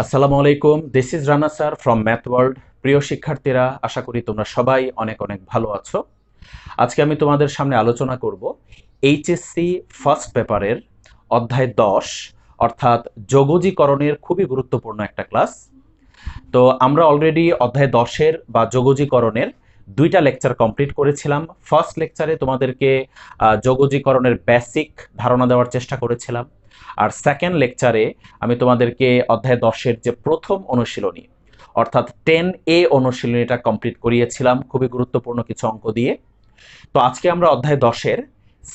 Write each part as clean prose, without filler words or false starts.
আসসালামু আলাইকুম, this is Rana sir from math world. প্রিয় শিক্ষার্থীরা, আশা করি তোমরা সবাই অনেক অনেক ভালো আছো। আজকে আমি তোমাদের সামনে আলোচনা করব এইচএসসি ফার্স্ট পেপারের অধ্যায় 10 অর্থাৎ যোগজীকরণের খুবই গুরুত্বপূর্ণ একটা ক্লাস। তো আমরা অলরেডি অধ্যায় 10-এর বা যোগজীকরণের দুইটা লেকচার কমপ্লিট করেছিলাম। ফার্স্ট লেকচারে তোমাদেরকে যোগজীকরণের বেসিক ধারণা দেওয়ার চেষ্টা করেছিলাম, আর সেকেন্ড লেকচারে আমি তোমাদেরকে অধ্যায় 10-এর যে প্রথম অনুশীলনী অর্থাৎ 10A অনুশীলনীটা কমপ্লিট করিয়েছিলাম খুবই গুরুত্বপূর্ণ কিছু অঙ্ক দিয়ে। তো আজকে আমরা অধ্যায় 10-এর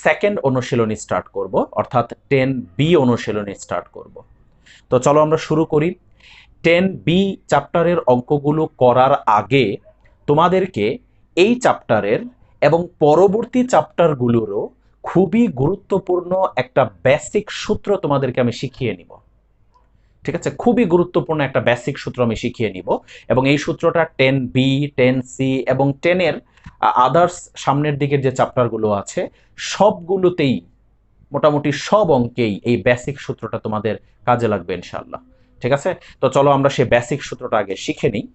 সেকেন্ড অনুশীলনী স্টার্ট করব, অর্থাৎ 10B অনুশীলনী স্টার্ট করব। তো চলো আমরা শুরু করি। 10B চ্যাপ্টারের অঙ্কগুলো করার আগে তোমাদেরকে এই চ্যাপ্টারের এবং পরবর্তী চ্যাপ্টারগুলোরও খুবই গুরুত্বপূর্ণ একটা বেসিক সূত্র তোমাদেরকে আমি শিখিয়ে নিব। ঠিক আছে, খুবই গুরুত্বপূর্ণ একটা বেসিক সূত্র আমি শিখিয়ে নিব, এবং এই সূত্রটা 10B, 10C এবং 10-এর আদার্স সামনের দিকের যে চ্যাপ্টারগুলো আছে সবগুলোতেই, মোটামুটি সব অঙ্কেই এই বেসিক সূত্রটা তোমাদের কাজে লাগবে ইনশাআল্লাহ। ঠিক আছে, তো চলো আমরা সেই বেসিক সূত্রটা আগে শিখে নিই।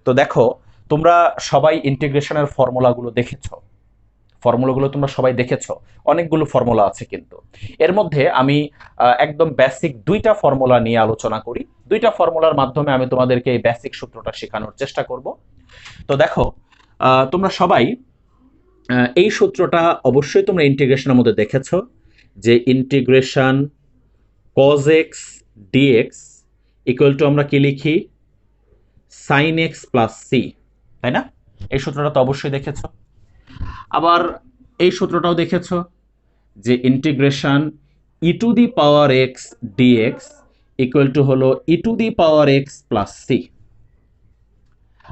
তো দেখো, তোমরা সবাই ইন্টিগ্রেশনের ফর্মুলাগুলো দেখেছো, ফর্মুলাগুলো তোমরা সবাই দেখেছো, অনেকগুলো ফর্মুলা আছে, কিন্তু এর মধ্যে আমি একদম বেসিক দুইটা ফর্মুলা নিয়ে আলোচনা করি। দুইটা ফর্মুলার মাধ্যমে আমি তোমাদেরকে এই বেসিক সূত্রটা শেখানোর চেষ্টা করব। তো দেখো, তোমরা সবাই এই সূত্রটা অবশ্যই তোমরা ইন্টিগ্রেশনের মধ্যে দেখেছো, যে integration cos x dx equal to আমরা কি লিখি, sin x প্লাস সি, তাই না? এই সূত্রটা তো অবশ্যই দেখেছো। আবার এই সূত্রটাও দেখেছো যে integration e to the power x dx equal to হলো e to the power x plus c.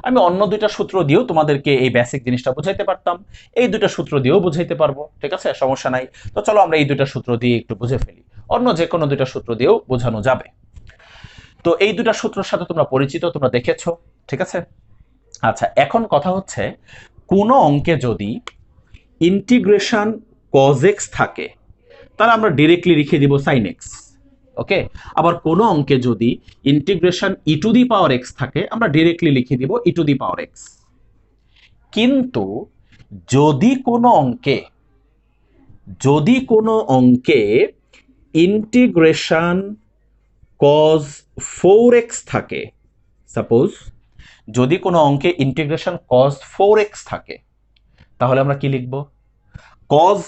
আমি অন্য দুইটা সূত্র দিয়েও তোমাদেরকে এই বেসিক জিনিসটা বুঝাইতে পারতাম, এই দুইটা সূত্র দিয়েও বুঝাইতে পারবো, ঠিক আছে, সমস্যা নাই। তো চলো আমরা এই দুইটা সূত্র দিয়ে একটু বুঝে ফেলি, অন্য যে কোনো দুইটা সূত্র দিয়েও বোঝানো যাবে। তো এই দুইটা সূত্রের সাথে তোমরা পরিচিত, তোমরা দেখেছো, ঠিক আছে। আচ্ছা, এখন কথা হচ্ছে, কোনো অঙ্কে যদি ইন্টিগ্রেশন cos x থাকে তাহলে আমরা ডিরেক্টলি লিখে দিব sin x, ওকে। আবার কোনো অঙ্কে যদি integration e to the power x থাকে আমরা ডিরেক্টলি লিখে দিব ই টু দি পাওয়ার এক্স। কিন্তু যদি কোনো অঙ্কে ইন্টিগ্রেশন cos 4x থাকে, সাপোজ যদি কোনো অঙ্কে ইন্টিগ্রেশন cos 4x থাকে, তাহলে আমরা কি লিখব? cos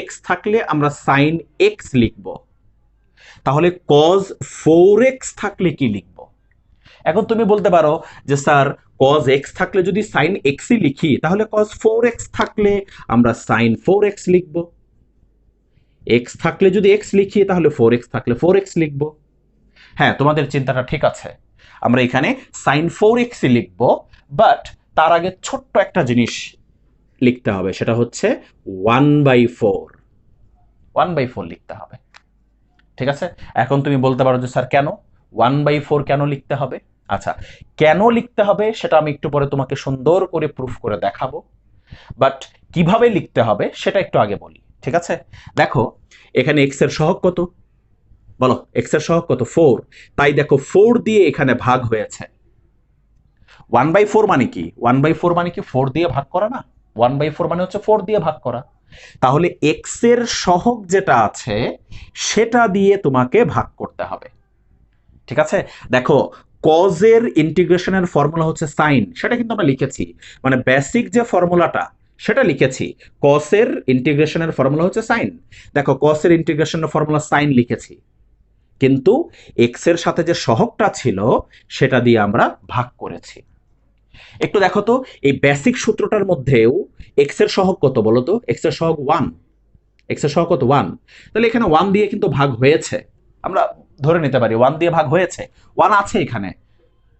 x থাকলে আমরা sin x লিখব। তাহলে cos 4x থাকলে কি লিখব? এখন তুমি বলতে পারো যে স্যার, cos x থাকলে যদি sin x ই লিখি তাহলে cos 4x থাকলে আমরা sin 4x লিখব। x থাকলে যদি x লিখি তাহলে 4x থাকলে 4x লিখব। হ্যাঁ, তোমাদের চিন্তাটা ঠিক আছে, আমরা এখানে sin 4x ই লিখব, বাট তার আগে ছোট্ট একটা জিনিস লিখতে হবে, সেটা হচ্ছে 1/4 লিখতে হবে। ঠিক আছে, এখন তুমি বলতে পারো যে স্যার কেন 1/4 কেন লিখতে হবে? আচ্ছা, কেন লিখতে হবে সেটা আমি একটু পরে তোমাকে সুন্দর করে প্রুফ করে দেখাবো, বাট কিভাবে লিখতে হবে সেটা একটু আগে বলি, ঠিক আছে। দেখো, এখানে x এর সহগ কত? বলো, x এর সহগ কত? 4। তাই দেখো 4 দিয়ে এখানে ভাগ হয়েছে। 1/4 মানে কি? 1/4 মানে কি 4 দিয়ে ভাগ করা না? 1/4 মানে হচ্ছে 4 দিয়ে ভাগ করা। তাহলে x এর সহগ যেটা আছে সেটা দিয়ে তোমাকে ভাগ করতে হবে, ঠিক আছে। দেখো, cos এর ইন্টিগ্রেশনের ফর্মুলা হচ্ছে sin, সেটা কিন্তু আমরা লিখেছি, মানে বেসিক যে ফর্মুলাটা সেটা লিখেছি। cos এর ইন্টিগ্রেশনের ফর্মুলা হচ্ছে sin। দেখো, cos এর ইন্টিগ্রেশনের ফর্মুলা sin লিখেছি, কিন্তু x এর সাথে যে সহগটা ছিল সেটা দিয়ে আমরা ভাগ করেছি। একটু দেখো তো, এই বেসিক সূত্রটার মধ্যেও x এর সহগ কত বলো তো? x এর সহগ 1। x এর সহগ কত? 1। তাহলে এখানে 1 দিয়ে কিন্তু ভাগ হয়েছে, আমরা ধরে নিতে পারি 1 দিয়ে ভাগ হয়েছে, 1 আছে এখানে,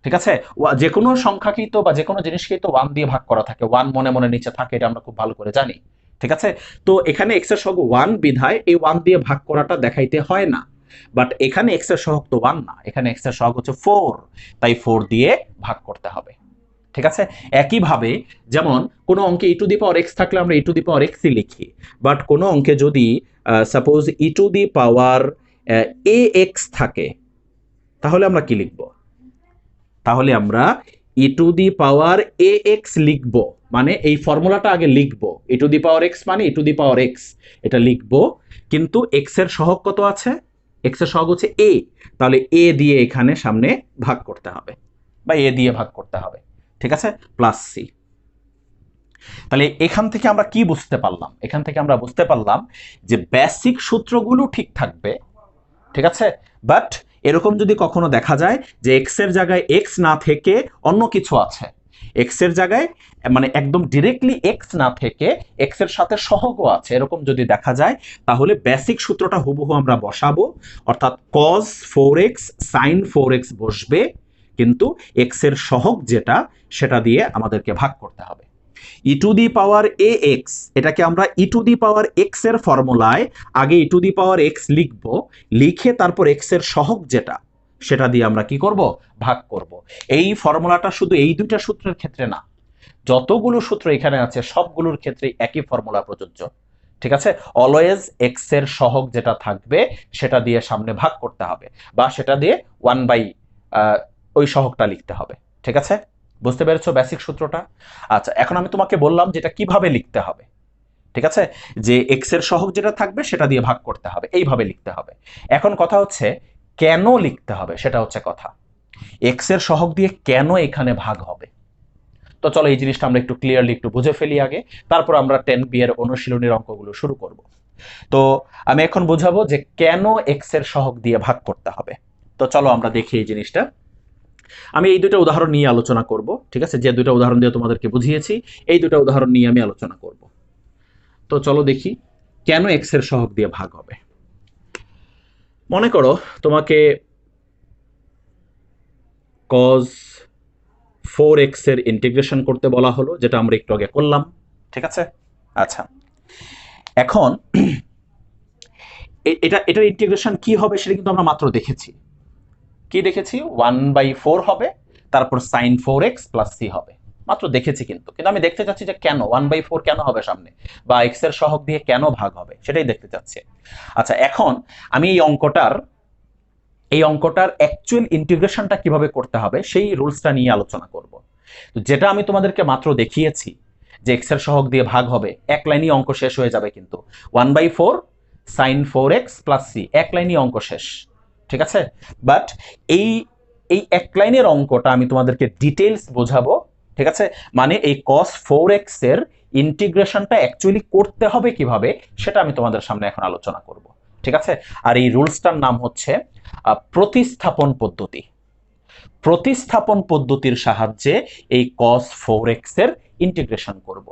ঠিক আছে। যে কোনো সংখ্যাকেই তো বা যে কোনো জিনিসকেই তো 1 দিয়ে ভাগ করা থাকে, 1 মনে মনে নিচে থাকে, এটা আমরা খুব ভালো করে জানি, ঠিক আছে। তো এখানে x এর সহগ 1 বিধায় এই 1 দিয়ে ভাগ করাটা দেখাইতে হয় না, বাট এখানে x এর সহগ তো 1 না, এখানে x এর সহগ হচ্ছে 4, তাই 4 দিয়ে ভাগ করতে হবে, ঠিক আছে। একইভাবে যেমন কোনো অঙ্কে ই টু দি পাওয়ার এক্স থাকলে আমরা ই টু দি পাওয়ার এক্সই লিখি, বাট কোনো অঙ্কে যদি suppose E to the power A x থাকে, তাহলে আমরা কি লিখব? তাহলে আমরা ই to the power A x লিখব, মানে এই ফর্মুলাটা আগে লিখব। ই টু দি পাওয়ার এক্স মানে ই টু দি পাওয়ার এক্স, এটা লিখব। কিন্তু এক্স এর সহগ কত আছে? এক্স এর সহগ হচ্ছে এ, তাহলে এ দিয়ে এখানে সামনে ভাগ করতে হবে, বা এ দিয়ে ভাগ করতে হবে, ঠিক আছে, প্লাস সি। তাহলে এখান থেকে আমরা কি বুঝতে পারলাম? এখান থেকে আমরা বুঝতে পারলাম যে বেসিক সূত্রগুলো ঠিক থাকবে, ঠিক আছে, বাট এরকম যদি কখনো দেখা যায় যে এক্স এর জায়গায় এক্স না থেকে অন্য কিছু আছে, এক্স এর জায়গায় মানে একদম ডিরেক্টলি এক্স না থেকে এক্স এর সাথে সহগও আছে, এরকম যদি দেখা যায় তাহলে বেসিক সূত্রটা হুবহু আমরা বসাবো, অর্থাৎ কজ 4x সাইন 4x বসবে, কিন্তু এক্স এর সহগ যেটা সেটা দিয়ে আমাদেরকে ভাগ করতে হবে। E to the power A x, এটাকে আমরা ই টু দি পাওয়ার এক্স এর ফর্মুলায় আগে ই টু দি পাওয়ার এক্স লিখব, লিখে তারপর এক্স এর সহগ যেটা সেটা দিয়ে আমরা কি করব? ভাগ করব। এই ফর্মুলাটা শুধু এই দুইটা সূত্রের ক্ষেত্রে না, যতগুলো সূত্র এখানে আছে সবগুলোর ক্ষেত্রে একই ফর্মুলা প্রযোজ্য, ঠিক আছে। অলওয়েজ এক্স এর সহগ যেটা থাকবে সেটা দিয়ে সামনে ভাগ করতে হবে, বা সেটা দিয়ে 1/, ওই সহগটা লিখতে হবে, ঠিক আছে। বুঝতে পেরেছো বেসিক সূত্রটা? আচ্ছা, এখন আমি তোমাকে বললাম যেটা কিভাবে লিখতে হবে, ঠিক আছে, যে এক্স এর সহগ যেটা থাকবে সেটা দিয়ে ভাগ করতে হবে, এইভাবে লিখতে হবে। এখন কথা হচ্ছে কেন লিখতে হবে, সেটা হচ্ছে কথা। এক্স এর সহগ দিয়ে কেন এখানে ভাগ হবে? তো চলো এই জিনিসটা আমরা একটু ক্লিয়ারলি একটু বুঝে ফেলি আগে, তারপর আমরা 10B এর অনুশীলনীর অঙ্কগুলো শুরু করব। তো আমি এখন বুঝাবো যে কেন এক্স এর সহগ দিয়ে ভাগ করতে হবে। তো চলো আমরা দেখি এই জিনিসটা। আমি এই দুটো উদাহরণ নিয়ে আলোচনা করব, ঠিক আছে, যে দুটো উদাহরণ দিয়ে তোমাদেরকে বুঝিয়েছি এই দুটো উদাহরণ নিয়ে আমি আলোচনা করব। তো চলো দেখি কেন এক্স এর সহগ দিয়ে ভাগ হবে। মনে করো তোমাকে কজ 4x এর ইন্টিগ্রেশন করতে বলা হলো, যেটা আমরা একটু আগে করলাম, ঠিক আছে। আচ্ছা, এখন এটার ইন্টিগ্রেশন কি হবে সেটা কিন্তু আমরা মাত্র দেখেছি। কি দেখেছি? 1/4 হবে, তারপর sin 4x প্লাস c হবে, মাত্র দেখেছি। কিন্তু আমি দেখতে চাচ্ছি যে কেন 1/4 কেন হবে সামনে, বা এক্স এর সহগ দিয়ে কেন ভাগ হবে সেটাই দেখতে চাচ্ছি। আচ্ছা, এখন আমি এই অঙ্কটার অ্যাকচুয়াল ইন্টিগ্রেশনটা কিভাবে করতে হবে সেই রুলসটা নিয়ে আলোচনা করব। যেটা আমি তোমাদেরকে মাত্র দেখিয়েছি যে এক্স এর সহগ দিয়ে ভাগ হবে, এক লাইনই অঙ্ক শেষ হয়ে যাবে, কিন্তু 1/4 sin 4x প্লাস c, এক লাইনই অঙ্ক শেষ, ঠিক আছে। বাট এই এই এক লাইনের অঙ্কটা আমি তোমাদেরকে ডিটেইলস বোঝাবো, ঠিক আছে। মানে এই cos 4x এর ইন্টিগ্রেশনটা অ্যাকচুয়ালি করতে হবে কিভাবে সেটা আমি তোমাদের সামনে এখন আলোচনা করব, ঠিক আছে। আর এই রুলসটার নাম হচ্ছে প্রতিস্থাপন পদ্ধতি। প্রতিস্থাপন পদ্ধতির সাহায্যে এই cos 4x এর ইন্টিগ্রেশন করব।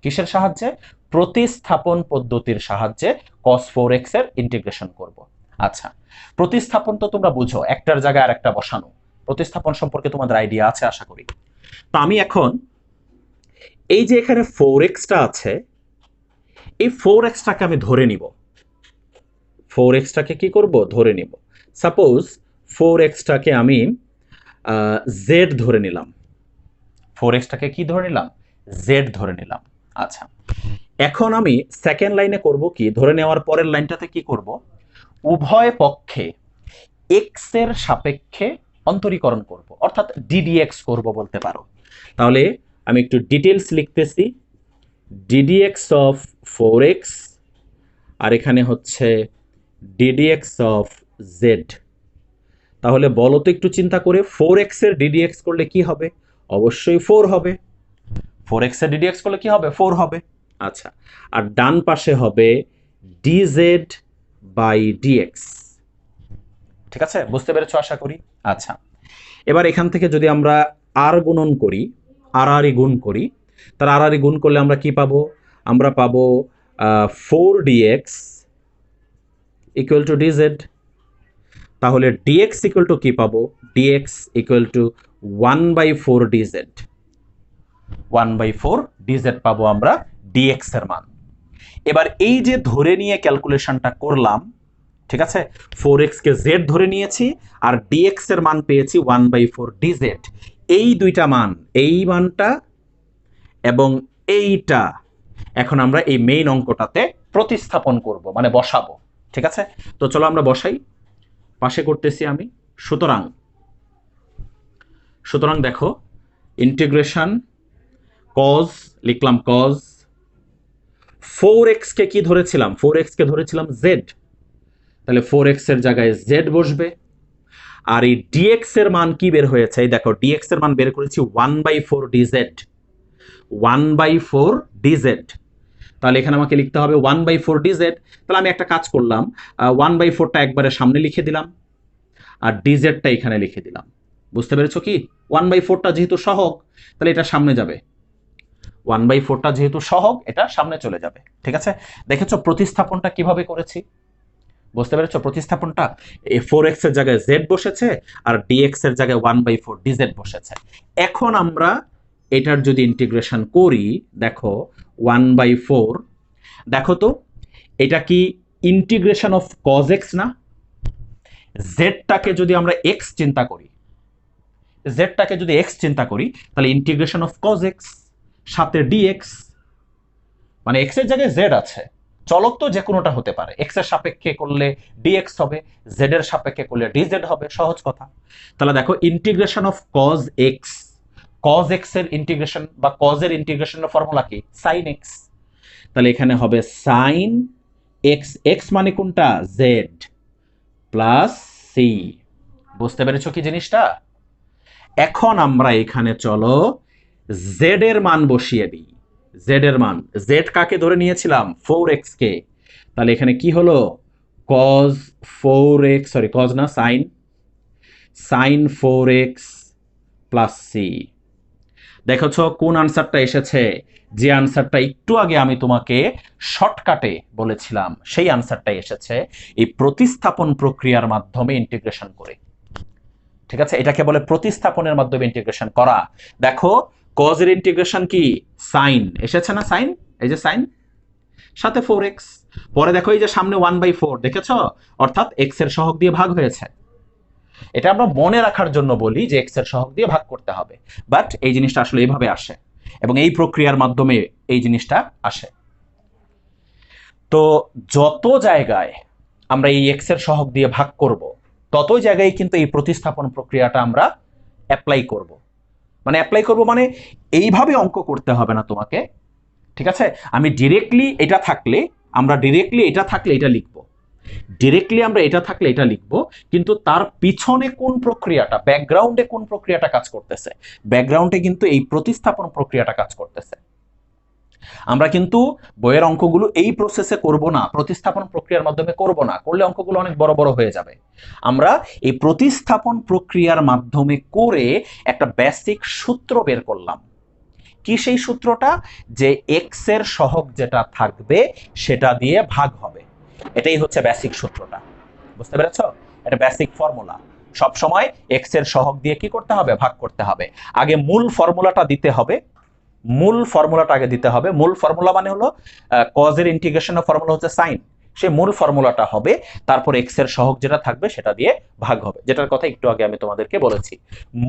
কিসের সাহায্যে? প্রতিস্থাপন পদ্ধতির সাহায্যে cos 4x এর ইন্টিগ্রেশন করব। আচ্ছা, প্রতিস্থাপন তো তোমরা বুঝো, একটার জায়গায় আরেকটা বসানো। প্রতিস্থাপন সম্পর্কে তোমাদের আইডিয়া আছে আশা করি। তো আমি এখন এই যে এখানে 4x টা আছে, এই 4x টাকে আমি ধরে নিব। 4x টাকে কি করব? ধরে নিব। সাপোজ 4x টাকে আমি z ধরে নিলাম। 4x টাকে কি ধরে নিলাম? z ধরে নিলাম। আচ্ছা, এখন আমি সেকেন্ড লাইনে করব কি, ধরে নেওয়ার পরের লাইনটাতে কি করব? উভয় পক্ষে x এর সাপেক্ষে অন্তরীকরণ করব, অর্থাৎ ddx করব বলতে পারো। তাহলে আমি একটু ডিটেইলস লিখতেছি, ddx অফ 4x, আর এখানে হচ্ছে ddx অফ z। তাহলে বলো তো একটু চিন্তা করে, 4x এর ddx করলে কি হবে? অবশ্যই 4 হবে। 4x এর ddx করলে কি হবে? 4 হবে। আচ্ছা, আর ডান পাশে হবে dz বাই dx, ঠিক আছে, বুঝতে পেরেছো আশা করি। আচ্ছা, এবার এখান থেকে যদি আমরা আর গুণন করি, আর গুণ করি, তার আর গুণ করলে আমরা কি পাবো? আমরা পাবো 4dx ইকুয়াল টু dz। তাহলে dx ইকুয়াল টু কি পাবো? dx equal to 1/4 dz। 1/4 dz পাবো আমরা dx এর মান। এবার এই যে ধরে নিয়ে ক্যালকুলেশনটা করলাম, ঠিক আছে, 4x কে z ধরে নিয়েছি আর dx এর মান পেয়েছি 1/4 dz। এই দুইটা মান, এই মানটা এবং এইটা, এখন আমরা এই মেইন অঙ্কটাতে প্রতিস্থাপন করব, মানে বসাবো, ঠিক আছে। তো চলো আমরা বসাই। পাশে করতেছি আমি সুতরাং সুতরাং দেখো ইন্টিগ্রেশন কজ, লিখলাম কজ 4x কে কি ধরেছিলাম, 4x কে ধরেছিলাম z, তাহলে 4x এর জায়গায় z বসবে। আর এই dx এর মান কি বের হয়েছে, এই দেখো dx এর মান বের করেছি 1/4 dz, 1/4 dz। তাহলে এখানে আমাকে লিখতে হবে 1/4 dz। তাহলে আমি একটা কাজ করলাম, 1/4টা একবারে সামনে লিখে দিলাম আর dz-টা এখানে লিখে দিলাম। বুঝতে পেরেছো কি? 1/4টা যেহেতু সহগ তাহলে এটা সামনে যাবে, 1/4টা যেহেতু সহগ এটা সামনে চলে যাবে। ঠিক আছে, দেখেছো প্রতিস্থাপনটা কিভাবে করেছি? বুঝতে পেরেছো প্রতিস্থাপনটা? এই 4x এর জায়গায় z বসেছে আর dx এর জায়গায় 1/4 dz বসেছে। এখন আমরা এটার যদি ইন্টিগ্রেশন করি, দেখো 1/4, দেখো তো এটা কি ইন্টিগ্রেশন অফ cos x না? z-টাকে যদি আমরা x চিন্তা করি, z-টাকে যদি x চিন্তা করি তাহলে ইন্টিগ্রেশন অফ cos x সাথে dx, মানে x এর জায়গায় z আছে, চলক তো যে কোনোটা হতে পারে, x এর সাপেক্ষে করলে dx হবে, z এর সাপেক্ষে করলে dz হবে, সহজ কথা। তাহলে দেখো integration of cos x, cos x এর ইন্টিগ্রেশন বা cos এর ইন্টিগ্রেশনের ফর্মুলা কি? sin x। তাহলে এখানে হবে sin x, x মানে কোনটা? z plus c। বুঝতে পেরেছো কি জিনিসটা? এখন আমরা এখানে চলো z এর মান বসিয়ে দিই, z এর মান, z কাকে ধরে নিয়েছিলাম? 4x কে। তাহলে এখানে কি হলো? cos 4x, সরি cos না, sin 4x প্লাস c। দেখেছো কোন আনসারটা এসেছে? যে আনসারটা একটু আগে আমি তোমাকে শর্টকাটে বলেছিলাম সেই আনসারটাই এসেছে এই প্রতিস্থাপন প্রক্রিয়ার মাধ্যমে ইন্টিগ্রেশন করে। ঠিক আছে, এটাকে বলে প্রতিস্থাপনের মাধ্যমে ইন্টিগ্রেশন করা। দেখো cos এর ইন্টিগ্রেশন কি? sin এসেছে না, sin, এই যে sin সাথে 4x, পরে দেখো এই যে সামনে 1/4, দেখেছো? অর্থাৎ x এর সহগ দিয়ে ভাগ হয়েছে। এটা আমরা মনে রাখার জন্য বলি যে x এর সহগ দিয়ে ভাগ করতে হবে, বাট এই জিনিসটা আসলে এইভাবে আসে এবং এই প্রক্রিয়ার মাধ্যমে এই জিনিসটা আসে। তো যত জায়গায় আমরা এই x এর সহগ দিয়ে ভাগ করব ততই জায়গায় কিন্তু এই প্রতিস্থাপন প্রক্রিয়াটা আমরা অ্যাপ্লাই করব। মানে অ্যাপ্লাই করব মানে এইভাবে অঙ্ক করতে হবে না তোমাকে। ঠিক আছে, আমি ডিরেক্টলি এটা থাকলে এটা লিখবো, ডিরেক্টলি আমরা এটা থাকলে এটা লিখবো, কিন্তু তার পিছনে কোন প্রক্রিয়াটা, ব্যাকগ্রাউন্ডে কোন প্রক্রিয়াটা কাজ করতেছে? ব্যাকগ্রাউন্ডে কিন্তু এই প্রতিস্থাপন প্রক্রিয়াটা কাজ করতেছে। আমরা কিন্তু বইয়ের অঙ্কগুলো এই প্রসেসে করব না, প্রতিস্থাপন প্রক্রিয়ার মাধ্যমে করব না, করলে অঙ্কগুলো অনেক বড় বড় হয়ে যাবে। আমরা এই প্রতিস্থাপন প্রক্রিয়ার মাধ্যমে করে একটা বেসিক সূত্র বের করলাম। কি সেই সূত্রটা? যে এক্স এর সহগ যেটা থাকবে সেটা দিয়ে ভাগ হবে, এটাই হচ্ছে বেসিক সূত্রটা। বুঝতে পেরেছ? এটা বেসিক ফর্মুলা। সব সময় এক্স এর সহগ দিয়ে কি করতে হবে? ভাগ করতে হবে। আগে মূল ফর্মুলাটা দিতে হবে, মূল ফর্মুলাটা আগে দিতে হবে। মূল ফর্মুলা মানে হলো cos এর ইন্টিগ্রেশনের ফর্মুলা হচ্ছে sin, সেই মূল ফর্মুলাটা হবে, তারপর এক্স এর সহগ যেটা থাকবে সেটা দিয়ে ভাগ হবে, যেটার কথা একটু আগে আমি তোমাদেরকে বলেছি।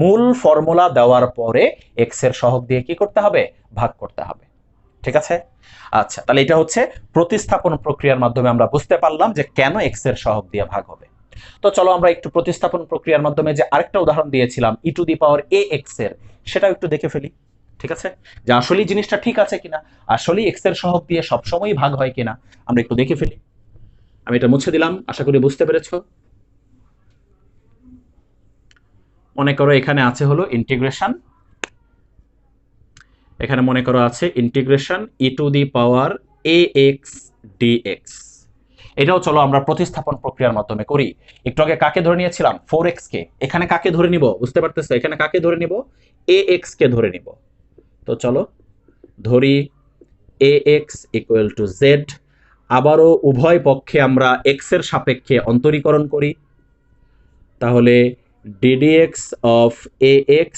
মূল ফর্মুলা দেওয়ার পরে এক্স এর সহগ দিয়ে কি করতে হবে? ভাগ করতে হবে। ঠিক আছে, আচ্ছা, তাহলে এটা হচ্ছে প্রতিস্থাপন প্রক্রিয়ার মাধ্যমে আমরা বুঝতে পারলাম যে কেন এক্স এর সহগ দিয়ে ভাগ হবে। তো চলো আমরা একটু প্রতিস্থাপন প্রক্রিয়ার মাধ্যমে যে আরেকটা উদাহরণ দিয়েছিলাম e⁴ এর, সেটাও একটু দেখে ফেলি। ঠিক আছে, যে আসলে জিনিসটা ঠিক আছে কিনা, আসলে এক্স এর সহগ দিয়ে সবসময় ভাগ হয় কিনা, আমরা একটু দেখে ফেলি। আমি এটা মুছে দিলাম, আশা করি বুঝতে পেরেছ। মনে করো এখানে আছে হলো ইন্টিগ্রেশন, এখানে মনে করো আছে ইন্টিগ্রেশন e⁴ax dx। এটাও চলো আমরা প্রতিস্থাপন প্রক্রিয়ার মাধ্যমে করি। একটু আগে কাকে ধরে নিয়েছিলাম? 4x কে। এখানে কাকে ধরে নিব? বুঝতে পারতেছো? এখানে কাকে ধরে নিব? ax কে ধরে নিব। তো চলো ধরি ax ইকুয়াল টু z। আবারও উভয় পক্ষে আমরা x এর সাপেক্ষে অন্তরীকরণ করি, তাহলে ddx of ax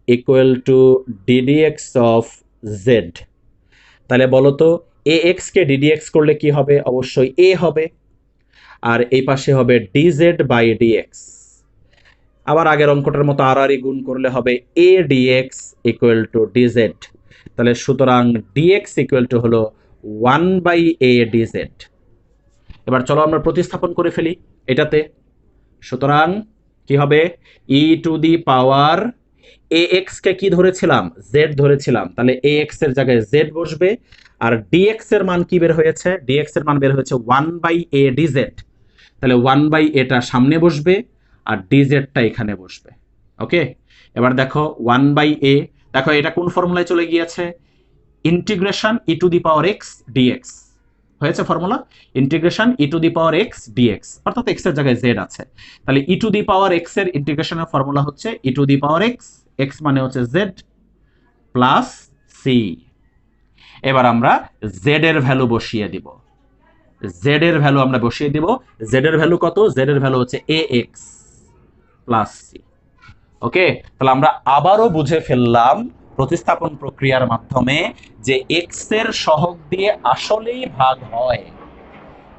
equal to ddx of z। তাহলে বলো তো ax কে ddx করলে কি হবে? অবশ্যই a হবে, আর এই পাশে হবে dz বাই dx। আবার আগের অঙ্কটার মতো আর গুণ করলে হবে a dx equal to dz। তাহলে সুতরাং dx ইকুয়াল টু হলো 1/a dz। এবার চলো আমরা প্রতিস্থাপন করে ফেলি এটাতে। সুতরাং কি হবে e to the power A x কে কি ধরেছিলাম জেড ধরেছিলাম, তাহলে এ এক্স এর জায়গায় জেড বসবে। আর ডিএক্স এর মান কি বের হয়েছে, ডিএক্স এর মান বের হয়েছে 1/a ডিজেড, তাহলে 1/a সামনে বসবে আর ডিজেডটা এখানে বসবে। ওকে, এবার দেখো 1/a, দেখো এটা কোন ফর্মুলায় চলে গিয়েছে, integration e to the power x dx হয়েছে formula, integration e to the power x dx, অর্থাৎ এক্স এর জায়গায় জেড আছে। তাহলে e to the power x এর ইন্টিগ্রেশনের ফর্মুলা হচ্ছে e to the power x, x মানে হচ্ছে জেড প্লাস সি। এবার আমরা জেড এর ভ্যালু বসিয়ে দিব, জেড এর ভ্যালু আমরা বসিয়ে দিব, জেড এর ভ্যালু কত, জেড এর ভ্যালু হচ্ছে এ এক্স প্লাস সি। ওকে, তাহলে আমরা আবারও বুঝে ফেললাম প্রতিস্থাপন প্রক্রিয়ার মাধ্যমে যে এক্স এর সহগ দিয়ে আসলেই ভাগ হয়,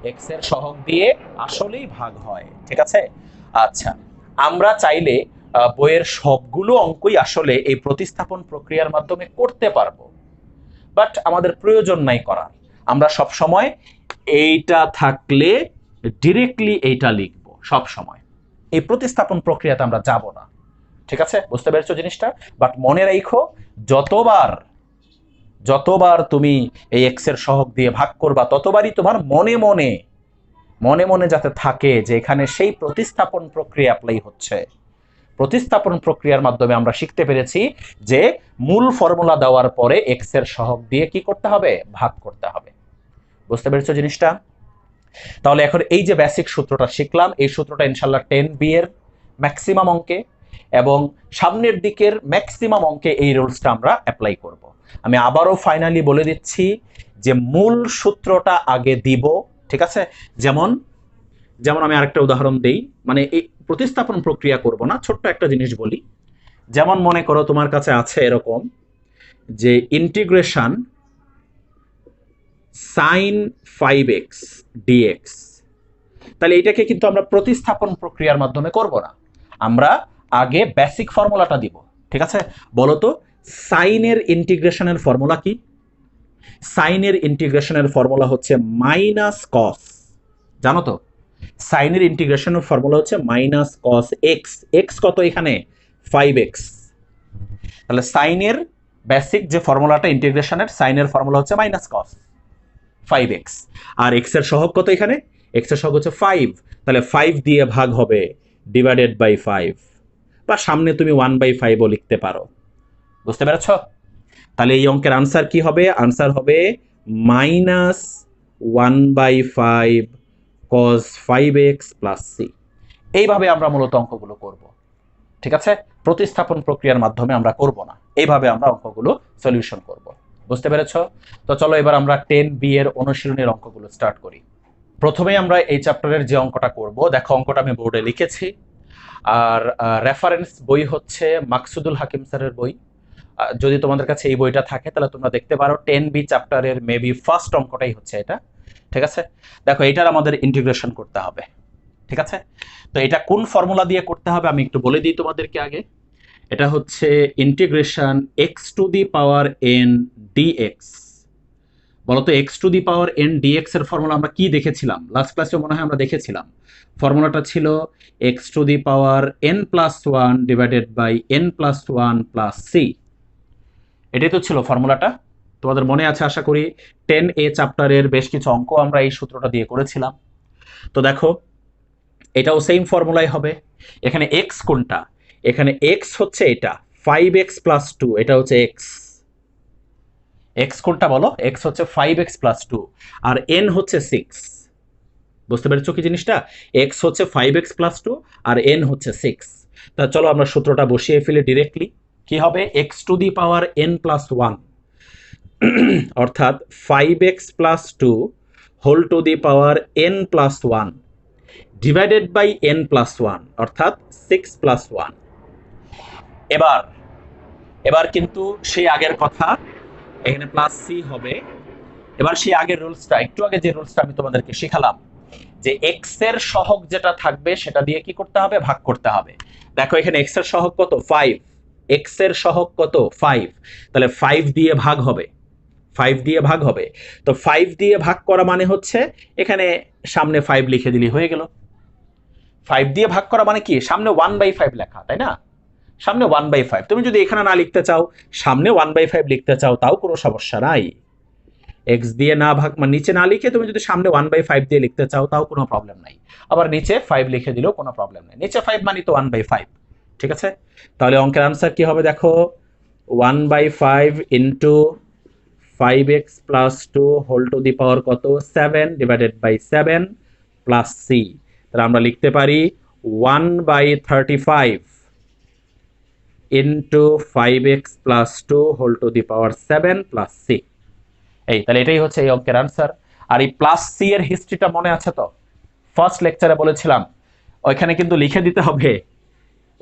এক্স এর সহগ দিয়ে আসলেই ভাগ হয়। ঠিক আছে, আচ্ছা আমরা চাইলে বইয়ের সবগুলো অঙ্কই আসলে এই প্রতিস্থাপন প্রক্রিয়ার মাধ্যমে করতে পারবো, বাট আমাদের প্রয়োজন নাই করার। আমরা সব সময় এইটা থাকলে ডিরেক্টলি এইটা লিখবো সব সময়, এই প্রতিস্থাপন প্রক্রিয়াতে আমরা যাব না। ঠিক আছে, বুঝতে পেরেছো জিনিসটা? বাট মনে রাখো যতবার যতবার তুমি এই এক্স এর সহগ দিয়ে ভাগ করবা ততবারই তোমার মনে মনে মনে মনে যাতে থাকে যে এখানে সেই প্রতিস্থাপন প্রক্রিয়া অ্যাপ্লাই হচ্ছে। প্রতিস্থাপন প্রক্রিয়ার মাধ্যমে আমরা শিখতে পেরেছি যে মূল ফর্মুলা দেওয়ার পরে এক্স এর সহগ দিয়ে কি করতে হবে, ভাগ করতে হবে। বুঝতে পেরেছো জিনিসটা? তাহলে এখন এই যে বেসিক সূত্রটা শিখলাম, এই সূত্রটা ইনশাল্লাহ 10B এর ম্যাক্সিমাম অঙ্কে এবং সামনের দিকের ম্যাক্সিমাম অঙ্কে এই রুলসটা আমরা অ্যাপ্লাই করব। আমি আবারও ফাইনালি বলে দিচ্ছি যে মূল সূত্রটা আগে দিব। ঠিক আছে, যেমন যেমন আমি আরেকটা উদাহরণ দেই, মানে এই প্রতিস্থাপন প্রক্রিয়া করব না, ছোট্ট একটা জিনিস বলি। যেমন মনে করো তোমার কাছে আছে এরকম যে ইন্টিগ্রেশন সাইন 5x dx, তাহলে এটাকে কিন্তু আমরা প্রতিস্থাপন প্রক্রিয়ার মাধ্যমে করব না, আমরা আগে বেসিক ফর্মুলাটা দিব। ঠিক আছে, বলো তো সাইনের ইন্টিগ্রেশনের ফর্মুলা কি? সাইনের ইন্টিগ্রেশনের ফর্মুলা হচ্ছে মাইনাস কস, জানো তো? সাইনের ইন্টিগ্রেশনের ফর্মুলা হচ্ছে মাইনাস কস এক্স, এক্স কত এখানে 5x, তাহলে সাইনের বেসিক যে ফর্মুলাটা ইন্টিগ্রেশনের, সাইনের ফর্মুলা হচ্ছে মাইনাস কস 5x, আর এক্স এর সহগ কত এখানে, এক্স এর সহগ হচ্ছে 5, তাহলে 5 দিয়ে ভাগ হবে ডিভাইডেড বাই 5, বা সামনে তুমি 1/5ও লিখতে পারো। বুঝতে পেরেছ? তাহলে এই অঙ্কের আনসার কি হবে, আনসার হবে minus 1/5 cos 5x plus C. এইভাবে আমরা মূলত অঙ্কগুলো করব। ঠিক আছে, প্রতিস্থাপন প্রক্রিয়ার মাধ্যমে আমরা করব না, এইভাবে আমরা অঙ্কগুলো সলিউশন করব। বুঝতে পেরেছ? তো চলো এবার আমরা 10B এর অনুশীলনের অঙ্কগুলো স্টার্ট করি। প্রথমে আমরা এই চ্যাপ্টারের যে অঙ্কটা করব, দেখো অঙ্কটা আমি বোর্ডে লিখেছি, আর রেফারেন্স বই হচ্ছে মাকসুদুল হাকিম স্যারের বই। যদি তোমাদের কাছে এই বইটা থাকে তাহলে তোমরা দেখতে পারো 10B চ্যাপ্টারের মেবি ফার্স্ট অঙ্কটাই হচ্ছে এটা। ঠিক আছে, দেখো এটার আমাদের ইন্টিগ্রেশন করতে হবে। ঠিক আছে, তো এটা কোন ফর্মুলা দিয়ে করতে হবে আমি একটু বলে দিই তোমাদেরকে আগে। এটা হচ্ছে integration x to the power n dx. বলতো x to the power n dx এর ফর্মুলা আমরা কি দেখেছিলাম? লাস্ট ক্লাসে মনে হয় আমরা দেখেছিলাম। ফর্মুলাটা ছিল x to the power n plus one divided by n plus one plus c. এটাই তো ছিল ফর্মুলাটা, তোমাদের মনে আছে আশা করি। 10A চ্যাপ্টারের বেশ কিছু অঙ্ক আমরা এই সূত্রটা দিয়ে করেছিলাম। তো দেখো এটাও সেম ফর্মুলাই হবে। এখানে এক্স কোনটা, এখানে এক্স হচ্ছে এটা 5x প্লাস 2, এটা হচ্ছে এক্স। এক্স কোনটা বলো, এক্স হচ্ছে 5x প্লাস 2 আর এন হচ্ছে 6। বুঝতে পেরেছো কি জিনিসটা? এক্স হচ্ছে 5x প্লাস 2 আর এন হচ্ছে 6। তা চলো আমরা সূত্রটা বসিয়ে ফেলি ডিরেক্টলি। কি হবে, x to the power n plus 1 অর্থাৎ 5x plus 2 whole to the power n plus 1 divided by n plus 1 অর্থাৎ 6 প্লাস 1। এবার কিন্তু সেই আগের কথা, এখানে প্লাস সি হবে। এবার সেই আগের রুলসটা, একটু আগে যে রুলসটা আমি তোমাদেরকে শেখালাম, যে এক্স এর সহগ যেটা থাকবে সেটা দিয়ে কি করতে হবে, ভাগ করতে হবে। দেখো এখানে এক্স এর সহগ কত 5, এক্স এর সহগ কত 5, তাহলে 5 দিয়ে ভাগ হবে, 5 দিয়ে ভাগ হবে। তো 5 দিয়ে ভাগ করা মানে হচ্ছে এখানে সামনে 5 লিখে দিলে হয়ে গেল। 5 দিয়ে ভাগ করা মানে কি, সামনে 1/5 লেখা, তাই না? সামনে 1/5। তুমি যদি এখানে না লিখতে চাও, সামনে 1/5 লিখতে চাও, তাও কোনো সমস্যা নাই। এক্স দিয়ে না ভাগ মানে নিচে না লিখে তুমি যদি সামনে 1/5 দিয়ে লিখতে চাও, তাও কোনো প্রবলেম নাই। আবার নিচে 5 লিখে দিলেও কোনো প্রবলেম নাই। নিচে 5 মানে তো 1/5, ঠিক আছে? তাহলে অঙ্কের আনসার কি হবে দেখো, 1/5 into 5x plus 2 whole to the power কত, 7 ডিভাইডেড বাই 7 প্লাস সি। তাহলে আমরা লিখতে পারি 1/35 into 5x plus 2 whole to the power 7 plus c. এই তাহলে এটাই হচ্ছে এই অঙ্কের আনসার। আর এই প্লাস সি এর হিস্ট্রিটা মনে আছে তো? ফার্স্ট লেকচারে বলেছিলাম ওইখানে কিন্তু লিখে দিতে হবে,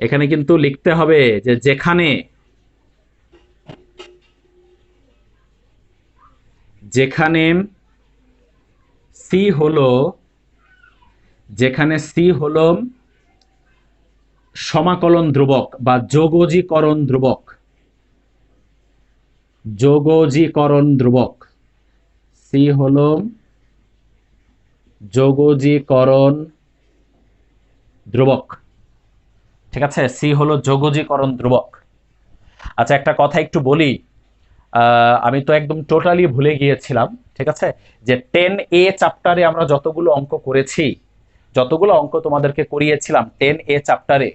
এখানে কিন্তু লিখতে হবে যে যেখানে যেখানে সি হলো সমাকলন ধ্রুবক বা যোগজীকরণ ধ্রুবক, সি হলো যোগজীকরণ ধ্রুবক, ঠিক আছে? সি হলো যোগজীকরণ ধ্রুবক। আচ্ছা একটা কথা একটু বলি, আমি তো একদম টোটালি ভুলে গিয়েছিলাম, ঠিক আছে? যে 10A চ্যাপ্টারে আমরা যতগুলো অঙ্ক করেছি, যতগুলো অঙ্ক তোমাদেরকে করিয়েছিলাম 10A চ্যাপ্টারে,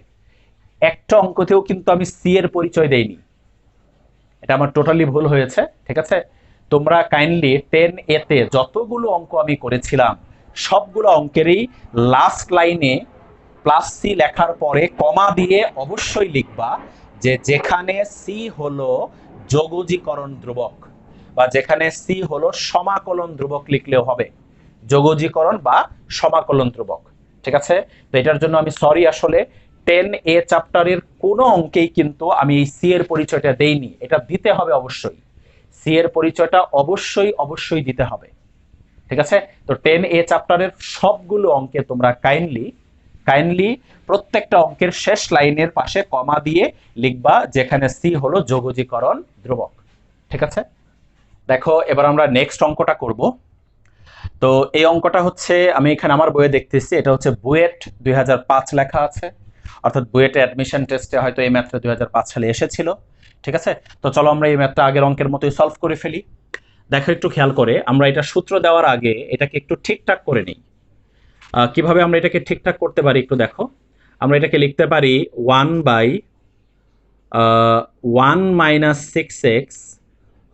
একটা অঙ্কতেও কিন্তু আমি সি এর পরিচয় দেইনি। এটা আমার টোটালি ভুল হয়েছে, ঠিক আছে? তোমরা কাইন্ডলি 10A তে যতগুলো অঙ্ক আমি করেছিলাম, সবগুলো অঙ্কেরই লাস্ট লাইনে প্লাস সি লেখার পরে কমা দিয়ে অবশ্যই লিখবা যে যেখানে সি হলো যোগজীকরণ ধ্রুবক, বা যেখানে সি হলো সমাকলন ধ্রুবক লিখলেও হবে, যোগজীকরণ বা সমাকলন ধ্রুবক, ঠিক আছে? তো এটার জন্য আমি সরি, আসলে 10A চ্যাপ্টারের কোনো অঙ্কেই কিন্তু আমি এই সি এর পরিচয়টা দেইনি। এটা দিতে হবে অবশ্যই, সি এর পরিচয়টা অবশ্যই দিতে হবে, ঠিক আছে? তো 10A চ্যাপ্টারের সবগুলো অঙ্কে তোমরা কাইন্ডলি প্রত্যেকটা অঙ্কের শেষ লাইনের পাশে কমা দিয়ে লিখবা যেখানে সি হলো যোগজীকরণ ধ্রুবক, ঠিক আছে? দেখো এবার আমরা নেক্সট অঙ্কটা করব। তো এই অঙ্কটা হচ্ছে, আমি এখানে আমার বইয়ে দেখতেছি, এটা হচ্ছে বুয়েট 2005 লেখা আছে, অর্থাৎ বুয়েটে অ্যাডমিশন টেস্টে হয়তো এই ম্যাথটা 2005 সালে এসেছিল, ঠিক আছে? তো চলো আমরা এই ম্যাথটা আগের অঙ্কের মতোই সলভ করে ফেলি। দেখো একটু খেয়াল করে, আমরা এটা সূত্র দেওয়ার আগে এটাকে একটু ঠিকঠাক করে নিই। কিভাবে আমরা এটাকে ঠিকঠাক করতে পারি একটু দেখো। আমরা এটাকে লিখতে পারি 1 minus 6x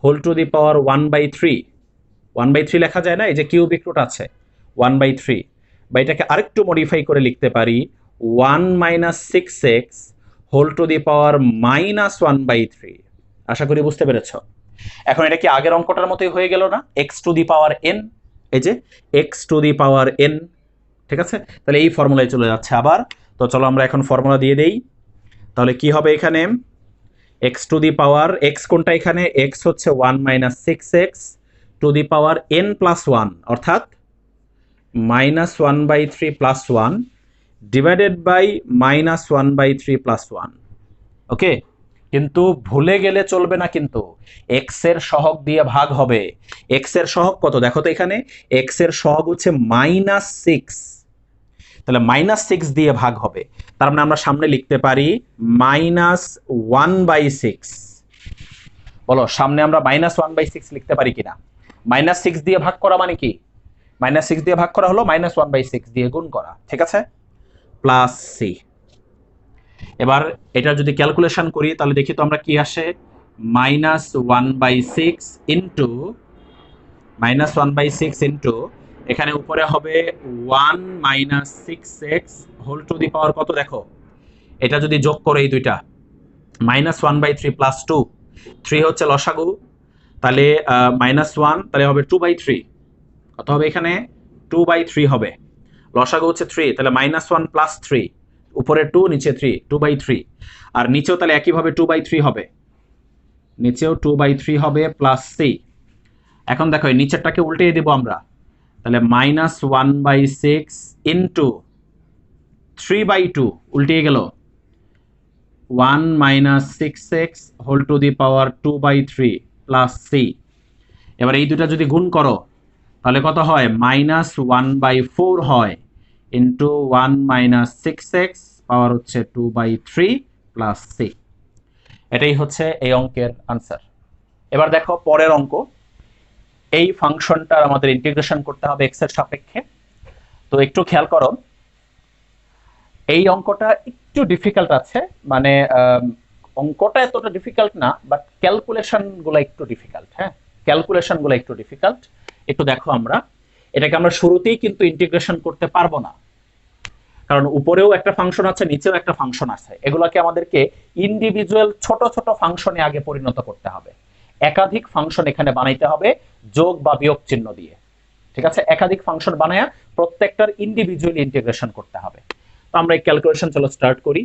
whole to the power 1/3। 1/3 লেখা যায় না, এই যে কিউবিক রুট আছে 1/3, বা এটাকে আরেকটু মডিফাই করে লিখতে পারি 1 minus 6x whole to the power minus 1/3। আশা করি বুঝতে পেরেছ। এখন এটা কি আগের অঙ্কটার মতোই হয়ে গেল না? X to the power N, এই যে x to the power N, ঠিক আছে? তাহলে এই ফর্মুলায় চলে যাচ্ছে আবার। তো চলো আমরা এখন ফর্মুলা দিয়ে দেই। তাহলে কি হবে এখানে, x to the power, x কোনটা এখানে, এক্স হচ্ছে 1 minus 6x to the power n plus 1, অর্থাৎ minus 1/3 plus 1 divided by minus 1/3 plus 1। Okay, কিন্তু ভুলে গেলে চলবে না, কিন্তু এক্স এর সহগ দিয়ে ভাগ হবে। এক্স এর সহগ কত দেখো তো, এখানে এক্স এর সহগ হচ্ছে -6, তাহলে -6 দিয়ে ভাগ হবে। তার মানে আমরা সামনে লিখতে পারি -1/6। বলো সামনে আমরা -1/6 লিখতে পারি কিনা? -6 দিয়ে ভাগ করা মানে কি? -6 দিয়ে ভাগ করা হলো -1/6 দিয়ে গুণ করা, ঠিক আছে? Plus c. এবার এটা যদি ক্যালকুলেশন করি তাহলে দেখি তো আমরা কি আসে, -1/6 ইন্টু এখানে উপরে হবে 1 minus 6x whole to the power কত দেখো, এটা যদি যোগ করে এই দুইটা -1/3 প্লাস 2, 3 হচ্ছে লসাগু, তাহলে -1, তাহলে হবে 2/3, কত হবে এখানে 2/3 হবে, লসাগু হচ্ছে 3, তাহলে -1 প্লাস 3, উপরে 2 নিচে 3, 2/3, আর নিচেও তাহলে একইভাবে 2/3 হবে, নিচেও 2/3 হবে প্লাস সি। এখন দেখো এই নিচেরটাকে উল্টিয়ে দেব আমরা, তাহলে -1/6 ইন্টু 3/2 উল্টিয়ে গেল 1 minus 6x whole to the power 2/3 plus c. এবার এই দুটা যদি গুণ করো তাহলে কত হয়, -1/4 হয় ইন্টু 1 মাইনাস 6x পাওয়ার হচ্ছে 2/3 প্লাস c। এটাই হচ্ছে এই অঙ্কের আনসার। এবার দেখো পরের অঙ্ক। এই ফাংশনটার আমাদের ইন্টিগ্রেশন করতে হবে x এর সাপেক্ষে। তো একটু খেয়াল করো, এই অঙ্কটা একটু ডিফিকাল্ট আছে, মানে অঙ্কটা এতটা ডিফিকাল্ট না, বাট ক্যালকুলেশন গুলো একটু ডিফিকাল্ট। হ্যাঁ, ক্যালকুলেশন গুলো একটু ডিফিকাল্ট। একটু দেখো, আমরা এটাকে আমরা শুরুতেই কিন্তু ইন্টিগ্রেশন করতে পারবো না, কারণ উপরেও একটা ফাংশন আছে, নিচেও একটা ফাংশন আছে। এগুলোকে আমাদেরকে ইন্ডিভিজুয়াল ছোট ছোট ফাংশনে আগে পরিণত করতে হবে। একাধিক ফাংশন এখানে বানাইতে হবে যোগ বা বিয়োগ চিহ্ন দিয়ে। ঠিক আছে, একাধিক ফাংশন বানায়া প্রত্যেকটার ইন্ডিভিজুয়ালি ইন্টিগ্রেশন করতে হবে। তো আমরা এই ক্যালকুলেশন চলো স্টার্ট করি।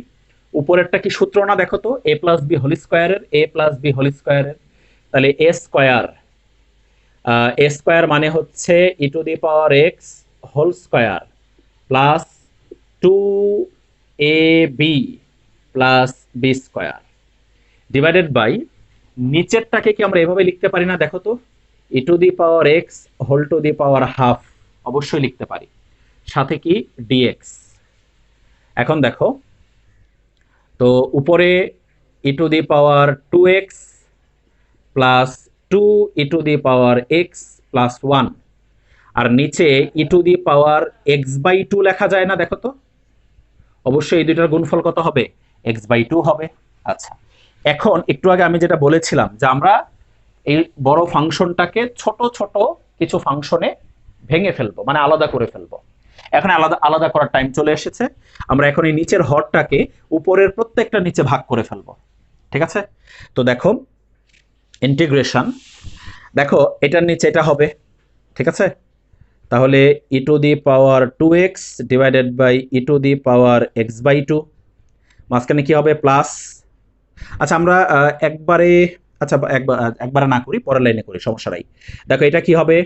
উপরেরটা কি সূত্র না দেখো তো, a প্লাস বি হোল স্কোয়ারের, a প্লাস বি হোল স্কোয়ারের। তাহলে এ স্কোয়ার মানে হচ্ছে e to the power x whole square plus 2ab plus b square divided by, নিচেরটাকে কি আমরা এভাবে লিখতে পারি না দেখো তো, e to the power x whole to the power half, অবশ্যই লিখতে পারি, সাথে কি ডিএক্স। এখন দেখো তো, উপরে e to the power 2x plus 2 e to the power x plus 1, আর নিচে e to the power x/2 লেখা যায় না দেখো তো, অবশ্যই এই দুইটার গুণফল কত হবে, x/2 হবে। আচ্ছা, এখন একটু আগে আমি যেটা বলেছিলাম যে আমরা এই বড় ফাংশনটাকে ছোট ছোট কিছু ফাংশনে ভেঙে ফেলবো, মানে আলাদা করে ফেলবো। এখন আলাদা আলাদা করার টাইম চলে এসেছে। আমরা এখন এই নিচের হরটাকে উপরের প্রত্যেকটা নিচে ভাগ করে ফেলবো। ঠিক আছে, তো দেখো ইন্টিগ্রেশন, দেখো এটার নিচে এটা হবে। ঠিক আছে, তাহলে e to the power 2x divided by e to the power x/2, মাঝখানে কি হবে প্লাস। আচ্ছা আমরা একবারে, আচ্ছা একবারে না করি, পরের লাইনে করি, সমস্যা নাই। দেখো এটা কি হবে,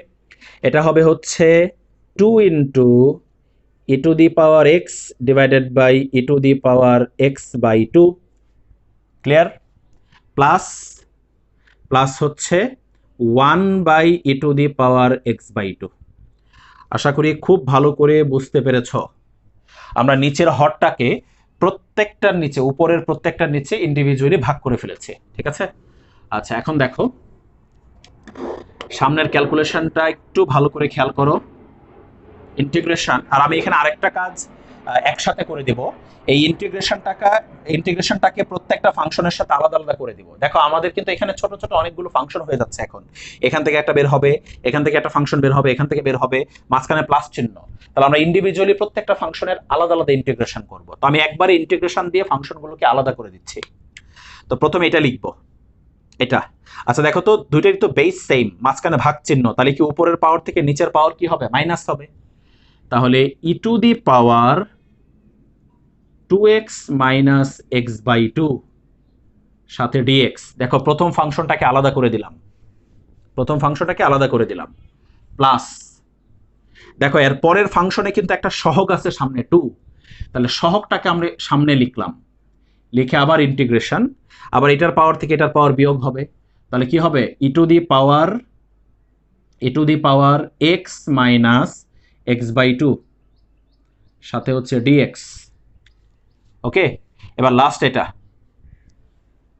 এটা হবে হচ্ছে 2 into e to the power x divided by e to the power x/2, clear, plus plus হচ্ছে 1 by e to the power x/2। আশা করি খুব ভালো করে বুঝতে পেরেছ। আমরা নিচের হরটাকে প্রত্যেকটার নিচে, উপরের প্রত্যেকটার নিচে ইন্ডিভিজুয়ালি ভাগ করে ফেলেছি। ঠিক আছে, আচ্ছা এখন দেখো সামনের ক্যালকুলেশনটা একটু ভালো করে খেয়াল করো। ইন্টিগ্রেশন, আর আমি এখানে আরেকটা কাজ একসাথে করে দিব, এই ইন্টিগ্রেশনটাকে প্রত্যেকটা ফাংশনের সাথে আলাদা আলাদা করে দিব। দেখো আমাদের কিন্তু এখানে ছোট ছোট অনেকগুলো ফাংশন হয়ে যাচ্ছে। এখন এখান থেকে একটা বের হবে, এখান থেকে একটা ফাংশন বের হবে, এখান থেকে বের হবে, মাঝখানে প্লাস চিহ্ন। তাহলে আমরা ইন্ডিভিজুয়ালি প্রত্যেকটা ফাংশনের আলাদা আলাদা ইন্টিগ্রেশন করব। তো আমি একবারে ইন্টিগ্রেশন দিয়ে ফাংশনগুলোকে আলাদা করে দিচ্ছি। তো প্রথমে এটা লিখবো, এটা। আচ্ছা দেখো তো, দুইটারই তো বেস সেম, মাঝখানে ভাগ চিহ্ন, তাহলে কি উপরের পাওয়ার থেকে নিচের পাওয়ার কি হবে, মাইনাস হবে। তাহলে e to the power 2x minus x/2 সাথে dx। দেখো প্রথম ফাংশনটাকে আলাদা করে দিলাম, প্লাস দেখো এর পরের ফাংশনে কিন্তু একটা সহগ আছে সামনে 2, তাহলে সহগটাকে আমরা সামনে লিখলাম, লিখে আবার ইন্টিগ্রেশন, আবার এটার পাওয়ার থেকে এটার পাওয়ার বিয়োগ হবে। তাহলে কি হবে, e to the power x minus x/2 সাথে হচ্ছে dx। ওকে, এবার লাস্ট এটা,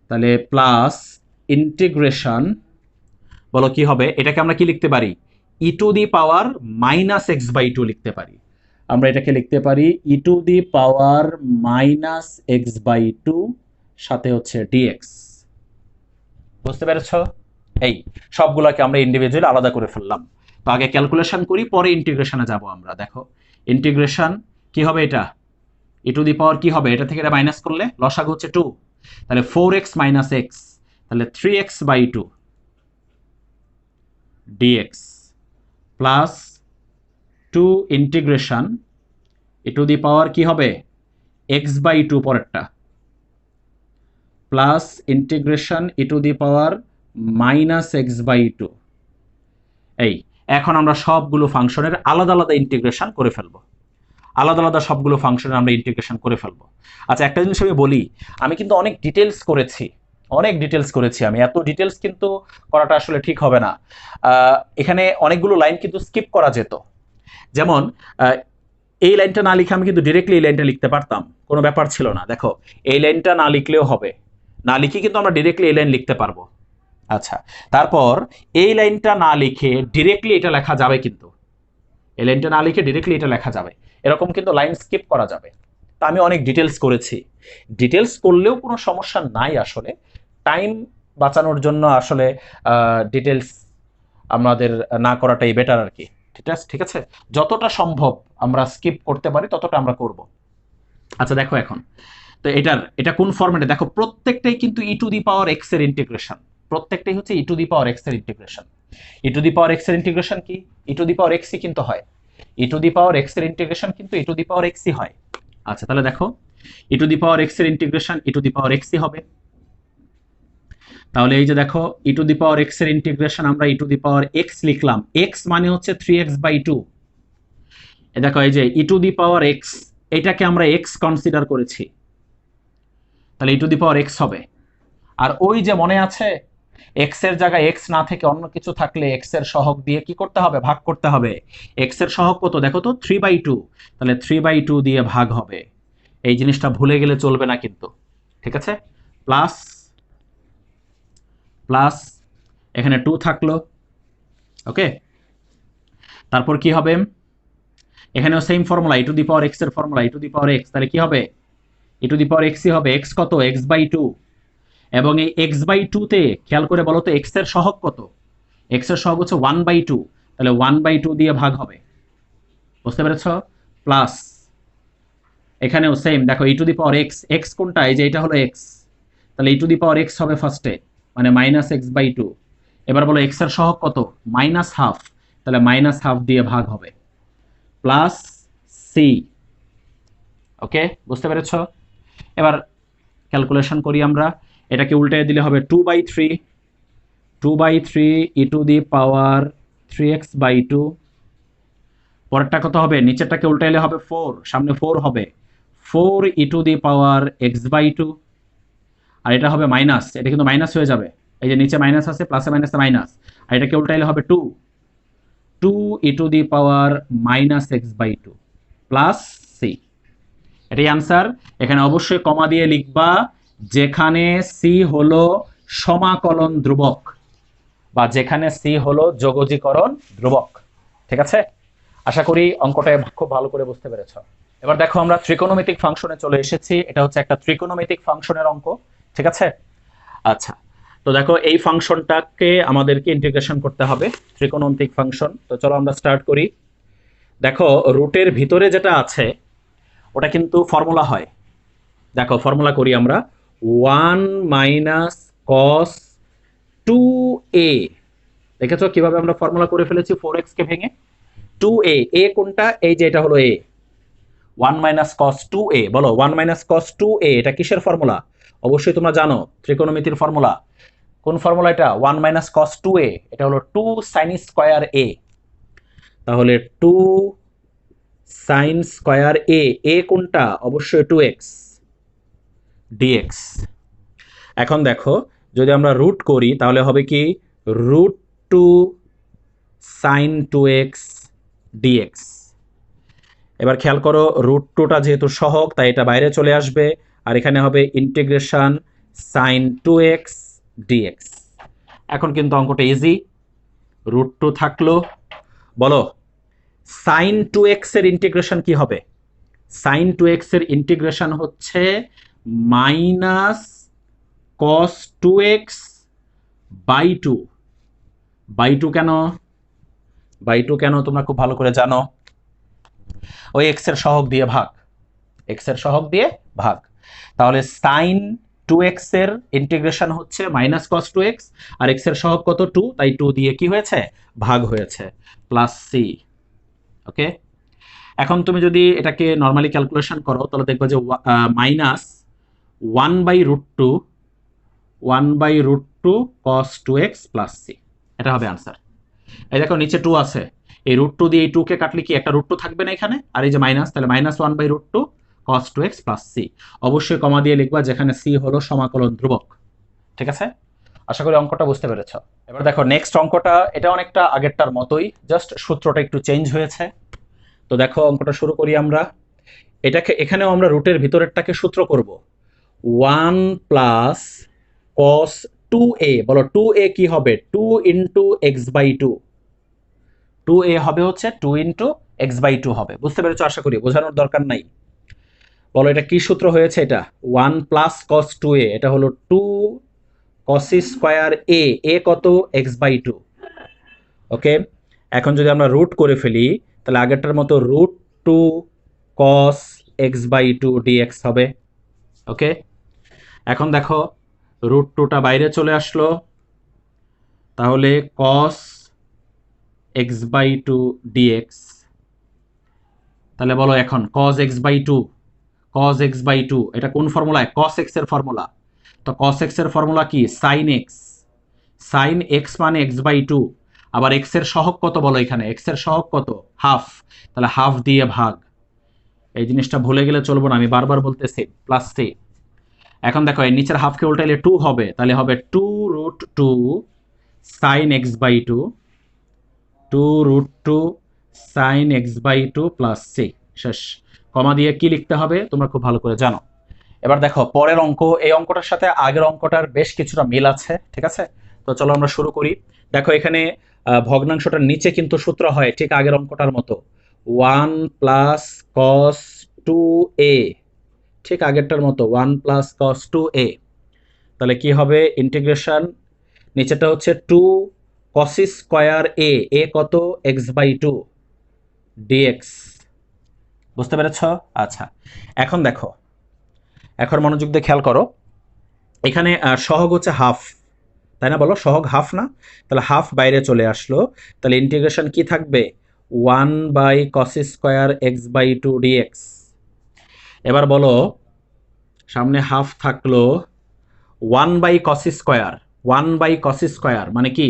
তাহলে প্লাস ইন্টিগ্রেশন, বলো কি হবে, এটাকে আমরা কি লিখতে পারি, ই to the power minus x/2 লিখতে পারি। আমরা এটাকে লিখতে পারি ই to the power minus x/2 সাথে হচ্ছে dx। বুঝতে পেরেছ? এই সবগুলোকে আমরা ইন্ডিভিজুয়ালি আলাদা করে ফেললাম। তো আগে ক্যালকুলেশন করি, পরে ইন্টিগ্রেশনে যাব আমরা। দেখো ইন্টিগ্রেশন কি হবে, এটা ই টু দি পাওয়ার কি হবে, এটা থেকে এটা মাইনাস করলে লসাগু হচ্ছে 2, তাহলে 4x মাইনাস x, তাহলে 3x/2 dx plus 2 integration e to the power কি হবে x/2 পরেরটা, plus integration e to the power minus x/2। এই এখন আমরা সবগুলো ফাংশনের আলাদা আলাদা ইন্টিগ্রেশন করে ফেলবো, আলাদা আলাদা সবগুলো ফাংশনের আমরা ইন্টিগ্রেশন করে ফেলবো। আচ্ছা একটা জিনিস আমি বলি, আমি কিন্তু অনেক ডিটেলস করেছি, আমি এত ডিটেলস কিন্তু করাটা আসলে ঠিক হবে না। এখানে অনেকগুলো লাইন কিন্তু স্কিপ করা যেত। যেমন এই লাইনটা না লিখে আমি কিন্তু ডিরেক্টলি এই লাইনটা লিখতে পারতাম, কোনো ব্যাপার ছিল না। দেখো এই লাইনটা না লিখলেও হবে, না লিখে কিন্তু আমরা ডিরেক্টলি এই লাইন লিখতে পারবো। আচ্ছা, তারপর এই লাইনটা না লিখে ডিরেক্টলি এটা লেখা যাবে, কিন্তু এই লাইনটা না লিখে ডিরেক্টলি এটা লেখা যাবে, এরকম কিন্তু লাইন স্কিপ করা যাবে। তা আমি অনেক ডিটেলস করেছি, ডিটেলস করলেও কোনো সমস্যা নাই আসলে, টাইম বাঁচানোর জন্য আসলে ডিটেলস আমাদের না করাটাই বেটার আর কি। ঠিক আছে, যতটা সম্ভব আমরা স্কিপ করতে পারি ততটা আমরা করব। আচ্ছা দেখো এখন তো এটা কোন ফরম্যাটে, দেখো প্রত্যেকটাই কিন্তু ই টু দি পাওয়ার এক্স এর ইন্টিগ্রেশন, প্রত্যেকটাই হচ্ছে e to the power x এর integration. E to the power x এর ইন্টিগ্রেশন কি, ই টু দি পাওয়ার এক্সই কিন্তু হয়, ই টু দি পাওয়ার এক্স এর ইন্টিগ্রেশন কিন্তু ই টু দি পাওয়ার এক্সই হয়। আচ্ছা তাহলে দেখো e to the power x এর ইন্টিগ্রেশন ই টু দি পাওয়ার এক্সই হবে। তাহলে এই যে দেখো e to the power x এর ইন্টিগ্রেশন আমরা ই টু দি পাওয়ার এক্স লিখলাম, এক্স মানে হচ্ছে 3x/2। দেখো এই যে ই টু দি পাওয়ার এক্স, এটাকে আমরা এক্স কনসিডার করেছি, তাহলে e to the power x হবে। আর ওই যে মনে আছে এক্স এর জায়গায় এক্স না থেকে অন্য কিছু থাকলে এক্স এর সহগ দিয়ে কি করতে হবে, ভাগ করতে হবে। এক্স এর সহগ কত দেখো তো 3/2, তাহলে 3/2 দিয়ে ভাগ হবে। এই জিনিসটা ভুলে গেলে চলবে না কিন্তু, ঠিক আছে। প্লাস প্লাস এখানে 2 থাকলো, ওকে। তারপর কি হবে, এখানেও same formula, e to the power x এর formula, e to the power x, তাহলে কি হবে ই টু দি পাওয়ার এক্সই হবে। এক্স কত, x/2, এবং এই x/2 তে খেয়াল করে বলো তো এক্স এর সহগ কত, এক্স এর সহগ হচ্ছে 1/2, তাহলে 1/2 দিয়ে ভাগ হবে, বুঝতে পেরেছ। প্লাস এখানেও সেম, দেখো e to the power x, x কোনটা, এই যে এটা হলো এক্স, তাহলে e to the power x হবে ফার্স্টে, মানে -x/2। এবার বলো এক্স এর সহগ কত, -12, তাহলে -12 দিয়ে ভাগ হবে, প্লাস সি, ওকে বুঝতে পেরেছ। এবার ক্যালকুলেশন করি আমরা, এটাকে উল্টে দিলে হবে 2/3 ই টু দি পাওয়ার 3x/2। পরেরটা কত হবে, নিচেরটাকে উল্টাইলে হবে 4, সামনে 4 হবে, 4 ই টু দি পাওয়ার x/2। আর এটা হবে মাইনাস, এটা কিন্তু মাইনাস হয়ে যাবে, এই যে নিচে মাইনাস আছে, প্লাসে মাইনাসে মাইনাস, আর এটাকে উল্টাইলে হবে 2 e to the power -x/2 plus c. এটাই আনসার। এখানে অবশ্যই কমা দিয়ে লিখবা যেখানে সি হলো সমাকলন ধ্রুবক, বা যেখানে সি হলো যোগজীকরণ ধ্রুবক, ঠিক আছে। আশা করি অঙ্কটা খুব ভালো করে বুঝতে পেরেছ। এবার দেখো আমরা ত্রিকোণমিতিক ফাংশনে চলে এসেছি, এটা হচ্ছে একটা ত্রিকোণমিতিক ফাংশনের অঙ্ক, ঠিক আছে। আচ্ছা তো দেখো এই ফাংশনটাকে আমাদেরকে ইন্টিগ্রেশন করতে হবে, ত্রিকোণমিতিক ফাংশন। তো চলো আমরা স্টার্ট করি। দেখো রুটের ভিতরে যেটা আছে ওটা কিন্তু ফর্মুলা হয়, দেখো ফর্মুলা করি আমরা, 1 - cos 2a, দেখেছো কিভাবে আমরা ফর্মুলা করে ফেলেছি 4x কে ভেঙে। 2a, এ কোনটা, এই যে এটা হলো a, 1 - cos 2a, বলো 1 - cos 2a এটা কিসের ফর্মুলা, অবশ্যই তোমরা জানো ত্রিকোণমিতির ফর্মুলা। কোন ফর্মুলা এটা, 1 - cos 2a, এটা হলো 2 sin স্কয়ার a, তাহলে 2 sin স্কয়ার a, a কোনটা, অবশ্যই 2x dx। এখন দেখো যদি আমরা রুট করি তাহলে হবে কি √2 sin 2x dx। এবার খেয়াল করো √2টা যেহেতু সহগ তাই এটা বাইরে চলে আসবে, আর এখানে হবে ইন্টিগ্রেশন sin 2x dx। এখন কিন্তু অঙ্কটা ইজি, √2 থাকলো, বলো sin 2x এর ইন্টিগ্রেশন কি হবে, sin 2x এর ইন্টিগ্রেশন হচ্ছে -cos 2x বাই 2 কেন, বাই 2 কেন তোমরা খুব ভালো করে জানো, ওই x এর সহগ দিয়ে ভাগ, x এর সহগ দিয়ে ভাগ। তাহলে sin 2x এর ইন্টিগ্রেশন হচ্ছে -cos 2x, আর x এর সহগ কত 2, তাই 2 দিয়ে কি হয়েছে, ভাগ হয়েছে, প্লাস সি, ওকে। এখন তুমি যদি এটাকে নরমালি ক্যালকুলেশন করো তাহলে দেখবে যে -1/√2 cos 2x প্লাস সি, এটা হবে আনসার। এই দেখো নিচে 2 আছে, এই √2 দিয়ে এই 2 কে কাটলে কি একটা √2 থাকবে না এখানে, আর এই যে মাইনাস, তাহলে -1/√2 cos 2x প্লাস সি। অবশ্যই কমা দিয়ে লিখবা যেখানে সি হলো সমাকলন ধ্রুবক, ঠিক আছে। আশা করি অঙ্কটা বুঝতে পেরেছ। এবার দেখো নেক্সট অঙ্কটা, এটা অনেকটা আগেরটার মতোই, জাস্ট সূত্রটা একটু চেঞ্জ হয়েছে। তো দেখো অঙ্কটা শুরু করি আমরা। এটাকে এখানেও আমরা রুটের ভিতরেরটাকে সূত্র করব। 1 প্লাস কস 2a, বলো 2a কি হবে? 2 into x by two. 2a হবে হচ্ছে 2 ইন্টু এক্স বাই টু হবে। বুঝতে পেরেছো আশা করি, বোঝানোর দরকার নাই। বলো এটা কি সূত্র হয়েছে? এটা 1 প্লাস কস 2a, এটা হলো 2 কস স্কোয়ার এ কত? X by two. ওকে, এখন যদি আমরা রুট করে ফেলি তাহলে আগেরটার মতো root two cos x by two dx হবে। ওকে, এখন দেখো রুট টুটা বাইরে চলে আসলো, তাহলে cos x by two dx. তাহলে বলো এখন cos x by two, cos x by two এটা কোন ফর্মুলায়? কস এক্স এর ফর্মুলা। তো কস এক্স এর ফর্মুলা কি? Sine x. সাইন এক্স মানে এক্স বাই টু। আবার এক্স এর সহগ কত বলো? এখানে এক্স এর সহগ কত? হাফ। তাহলে হাফ দিয়ে ভাগ। এই জিনিসটা ভুলে গেলে চলবো না, আমি বারবার বলতেছি প্লাস সি। এখন দেখো এই নিচের হাফকে উল্টাইলে টু হবে, তাহলে হবে two root two sine x by two, two root two sine x by two plus c. শেষ। কমা দিয়ে কি লিখতে হবে তোমরা খুব ভালো করে জানো। এবার দেখো পরের অঙ্ক, এই অঙ্কটার সাথে আগের অঙ্কটার বেশ কিছুটা মিল আছে, ঠিক আছে? তো চলো আমরা শুরু করি। দেখো এখানে ভগ্নাংশটার নিচে কিন্তু সূত্র হয় ঠিক আগের অঙ্কটার মতো, 1 প্লাস কস 2a, ঠিক আগেরটার মতো 1 প্লাস কস 2a। তাহলে কি হবে? ইন্টিগ্রেশন, নিচেটা হচ্ছে 2 কস স্কোয়ার এ কত? X by two dx. বুঝতে পেরেছ? আচ্ছা, এখন দেখো, এখন মনোযোগ দিয়ে খেয়াল করো। এখানে সহগ হচ্ছে হাফ, তাই না? বলো সহগ হাফ না? তাহলে হাফ বাইরে চলে আসলো, তাহলে ইন্টিগ্রেশন কি থাকবে? 1 by cos square x by two dx. এবার বলো সামনে হাফ থাকলো, 1 by cos square, 1 by cos square মানে কি?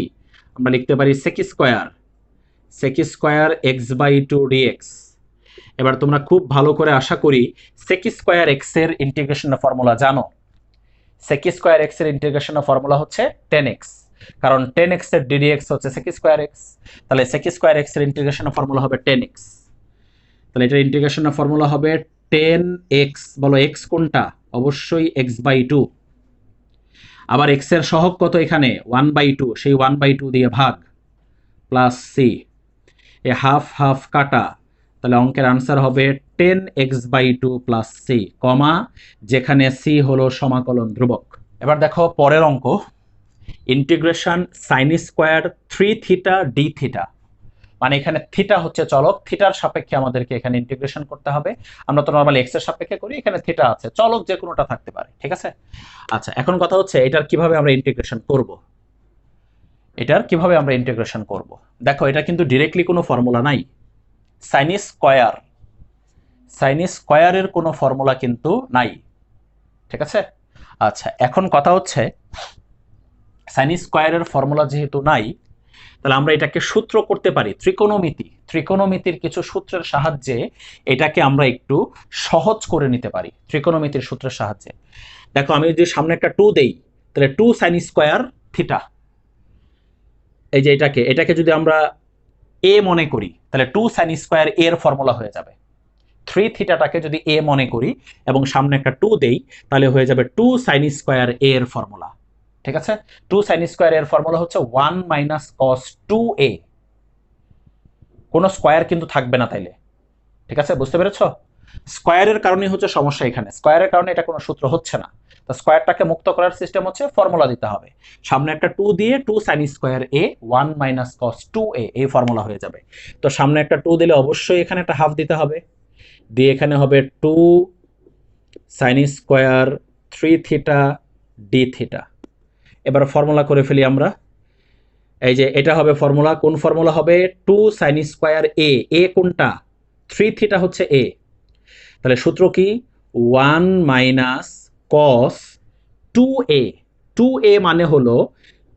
আমরা লিখতে পারি sec square, sec square x by two dx. এবার তোমরা খুব ভালো করে আশা করি সেক স্কোয়ার এক্স এর ইন্টিগ্রেশন ফর্মুলা জানো। সেক স্কোয়ার এক্স এর ইন্টিগ্রেশন ফর্মুলা হচ্ছে 10x, কারণ 10x এর ddx হচ্ছে সেক স্কোয়ার এক্স। তাহলে সেক স্কোয়ার এক্স এর ইন্টিগ্রেশন ফর্মুলা হবে 10x। তাহলে এটার ইন্টিগ্রেশন ফর্মুলা হবে 10x। বলো x কোনটা? অবশ্যই x বাই টু। আবার x এর সহগ কত? এখানে 1 বাই টু, সেই 1 বাই টু দিয়ে ভাগ প্লাস সি। এ হাফ হাফ কাটা, তাহলে অঙ্কের আনসার হবে 10x by two plus c, comma যেখানে সি হলো সমাকলন ধ্রুবক। এবার দেখো পরের অঙ্ক, integration sine square 3 theta d theta. মানে এখানে থিটা হচ্ছে চলক, থিটার সাপেক্ষে আমাদেরকে এখানে ইন্টিগ্রেশন করতে হবে। আমরা তো নরমালি এক্স এর সাপেক্ষে করি, এখানে থিটা আছে, চলক যে কোনোটা থাকতে পারে, ঠিক আছে? আচ্ছা, এখন কথা হচ্ছে এটার কিভাবে আমরা ইন্টিগ্রেশন করব। এটার কিভাবে আমরা ইন্টিগ্রেশন করব? দেখো এটা কিন্তু ডিরেক্টলি কোনো ফর্মুলা নাই। সাইন স্কোয়ার, সাইন স্কোয়ারের কোনো ফর্মুলা কিন্তু নাই, ঠিক আছে? আচ্ছা, এখন কথা হচ্ছে সাইন স্কোয়ারের ফর্মুলা যেহেতু নাই, তাহলে আমরা এটাকে সূত্র করতে পারি, ত্রিকোণমিতি। ত্রিকোণমিতির কিছু সূত্রের সাহায্যে এটাকে আমরা একটু সহজ করে নিতে পারি ত্রিকোণমিতির সূত্রের সাহায্যে। দেখো আমি যদি সামনে একটা 2 দেই, তাহলে 2 সাইন স্কোয়ার থিটা, এই যে এটাকে এটাকে যদি আমরা এ মনে করি, তাহলে 2 সাইন স্কোয়ার এর ফর্মুলা হয়ে যাবে। 3 থিটাটাকে যদি এ মনে করি এবং সামনে একটা 2 দেই, তাহলে হয়ে যাবে 2 সাইন স্কোয়ার এর ফর্মুলা, ঠিক আছে? 2 সাইন স্কোয়ার এর ফর্মুলা হচ্ছে 1 মাইনাস কস 2a। কোনো স্কোয়ার কিন্তু থাকবে না তাইলে, ঠিক আছে? বুঝতে পেরেছ? স্কোয়ারের কারণেই হচ্ছে সমস্যা এখানে, স্কোয়ারের কারণে এটা কোনো সূত্র হচ্ছে না। তো স্কোয়ারটাকে মুক্ত করার সিস্টেম হচ্ছে ফর্মুলা দিতে হবে। সামনে একটা 2 দিয়ে 2 সাইন স্কোয়ার এ 1 মাইনাস কস 2a, এই ফর্মুলা হয়ে যাবে। তো সামনে একটা 2 দিলে অবশ্যই এখানে একটা হাফ দিতে হবে, দিয়ে এখানে হবে 2 sign square 3 theta d theta. এবার ফর্মুলা করে ফেলি আমরা। এই যে এটা হবে ফর্মুলা, কোন ফর্মুলা হবে? 2 সাইন স্কোয়ার এ কোনটা? 3 থিটা হচ্ছে এ। তাহলে সূত্র কি? 1 মাইনাস কস 2a। 2a মানে হলো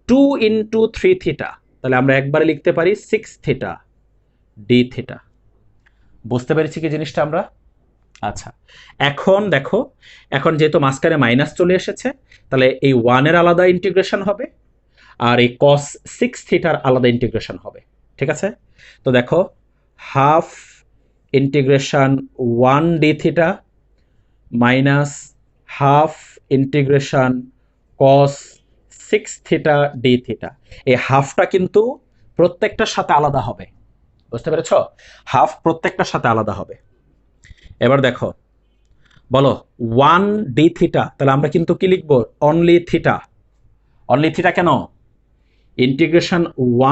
2 ইন্টু 3 থিটা, তাহলে আমরা একবারে লিখতে পারি 6 থিটা ডি থিটা। বুঝতে পেরেছি কি জিনিসটা আমরা? আচ্ছা, এখন দেখো, এখন যেহেতু মাঝখানে মাইনাস চলে এসেছে, তাহলে এই 1 এর আলাদা ইন্টিগ্রেশন হবে আর এই কস 6 থিটার আলাদা ইন্টিগ্রেশন হবে, ঠিক আছে? তো দেখো half integration 1 D theta minus half integration কস 6 থিটা ডি থিটা। এই হাফটা কিন্তু প্রত্যেকটার সাথে আলাদা হবে, বুঝতে পেরেছ? হাফ প্রত্যেকটার সাথে আলাদা হবে। এবার দেখো, বলো 1 ডি থিটা, তাহলে আমরা কিন্তু কি লিখবো? Only theta. অনলি থিটা কেন? ইন্টিগ্রেশন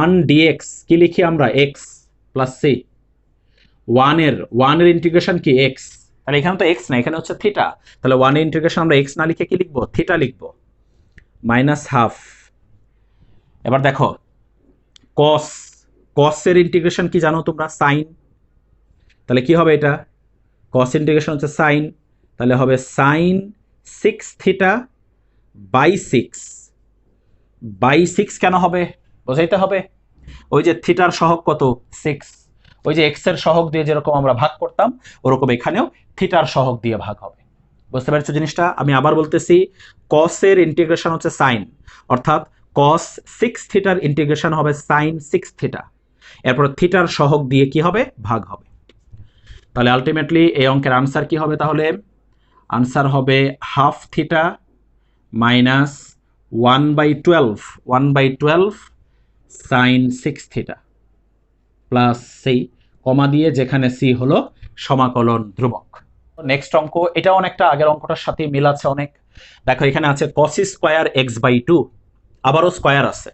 1 ডিএক্স কি লিখি আমরা? X plus C. 1 এর ইন্টিগ্রেশন কি? এক্স। তাহলে এখানে তো এক্স না, এখানে হচ্ছে থিটা। তাহলে 1 এর ইন্টিগ্রেশন আমরা এক্স না লিখে কি লিখবো? থিটা লিখবো। Minus half. এবার দেখো কস, কসের ইন্টিগ্রেশন কি জানো তোমরা? সাইন। তাহলে কি হবে এটা? কস ইন্টিগ্রেশন হচ্ছে সাইন, তাহলে হবে সাইন 6 থিটা বাই 6। বাই 6 কেন হবে? বোঝাইতে হবে। ওই যে থিটার সহগ কত? 6। ওই যে এক্স এর সহগ দিয়ে যেরকম আমরা ভাগ করতাম, ওরকম এখানেও থিটার সহগ দিয়ে ভাগ হবে। বুঝতে পারছো জিনিসটা? আমি আবার বলতেছি, কসের ইন্টিগ্রেশন হচ্ছে সাইন, অর্থাৎ কস 6 থিটার ইন্টিগ্রেশন হবে সাইন 6 থিটা। এরপর থিটার সহগ দিয়ে কি হবে? ভাগ হবে। তাহলে আলটিমেটলি এই অঙ্কের আনসার কি হবে? তাহলে আনসার হবে half theta minus 1/12 sine 6 theta plus c, comma দিয়ে যেখানে সি হলো সমাকলন ধ্রুবক। নেক্সট অঙ্ক, এটা অনেকটা আগের অঙ্কটার সাথে মিল আছে অনেক। দেখো এখানে আছে cos স্কয়ার x/2, আবারও স্কয়ার আছে,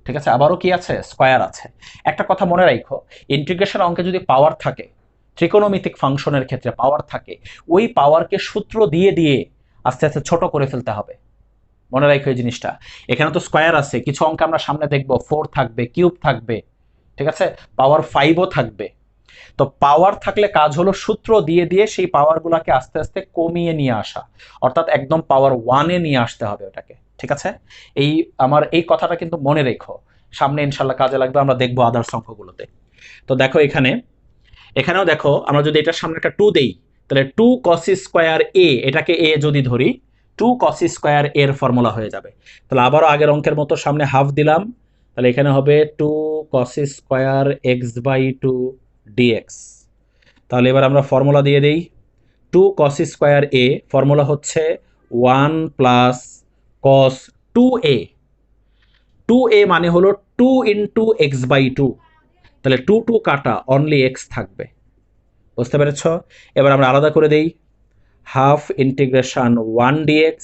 ঠিক আছে? আবারও কি আছে? স্কয়ার আছে। একটা কথা মনে রাখো, ইন্টিগ্রেশন অঙ্কে যদি পাওয়ার থাকে, ত্রিকোণমিতিক ফাংশনের ক্ষেত্রে পাওয়ার থাকে, ওই পাওয়ারকে সূত্র দিয়ে দিয়ে আস্তে আস্তে ছোট করে ফেলতে হবে। মনে রাখো এই জিনিসটা। এখানে তো স্কয়ার আছে, কিছু অঙ্ক আমরা সামনে দেখব 4 থাকবে, কিউব থাকবে, ঠিক আছে? পাওয়ার 5ও থাকবে। তো পাওয়ার থাকলে কাজ হলো সূত্র দিয়ে দিয়ে সেই পাওয়ারগুলোকে আস্তে আস্তে কমিয়ে নিয়ে আসা, অর্থাৎ একদম পাওয়ার 1-এ নিয়ে আসতে হবে ওটাকে, ঠিক আছে? আমার এই কথাটা কিন্তু মনে রেখো, সামনে ইনশাল্লাহ কাজে লাগবে, আমরা দেখবো আদার্স অঙ্কগুলোতে। তো দেখো এখানেও দেখো, আমরা যদি এটার সামনে একটা 2 দেই, তাহলে 2 cos স্কয়ার a, এটাকে a যদি ধরি, 2 cos স্কয়ার এর ফর্মুলা হয়ে যাবে। তাহলে আবারও আগের অঙ্কের মতো সামনে হাফ দিলাম, তাহলে এখানে হবে 2 cos স্কয়ার x/2 dx। তাহলে এবার আমরা ফর্মুলা দিয়ে দিই। 2 cos স্কয়ার a ফর্মুলা হচ্ছে 1 প্লাস cos 2a। 2a মানে হলো 2 ইন্টু x/2, তাহলে 2 কাটা, অনলি x থাকবে। বুঝতে পেরেছ? এবার আমরা আলাদা করে দেই, half integration 1 dx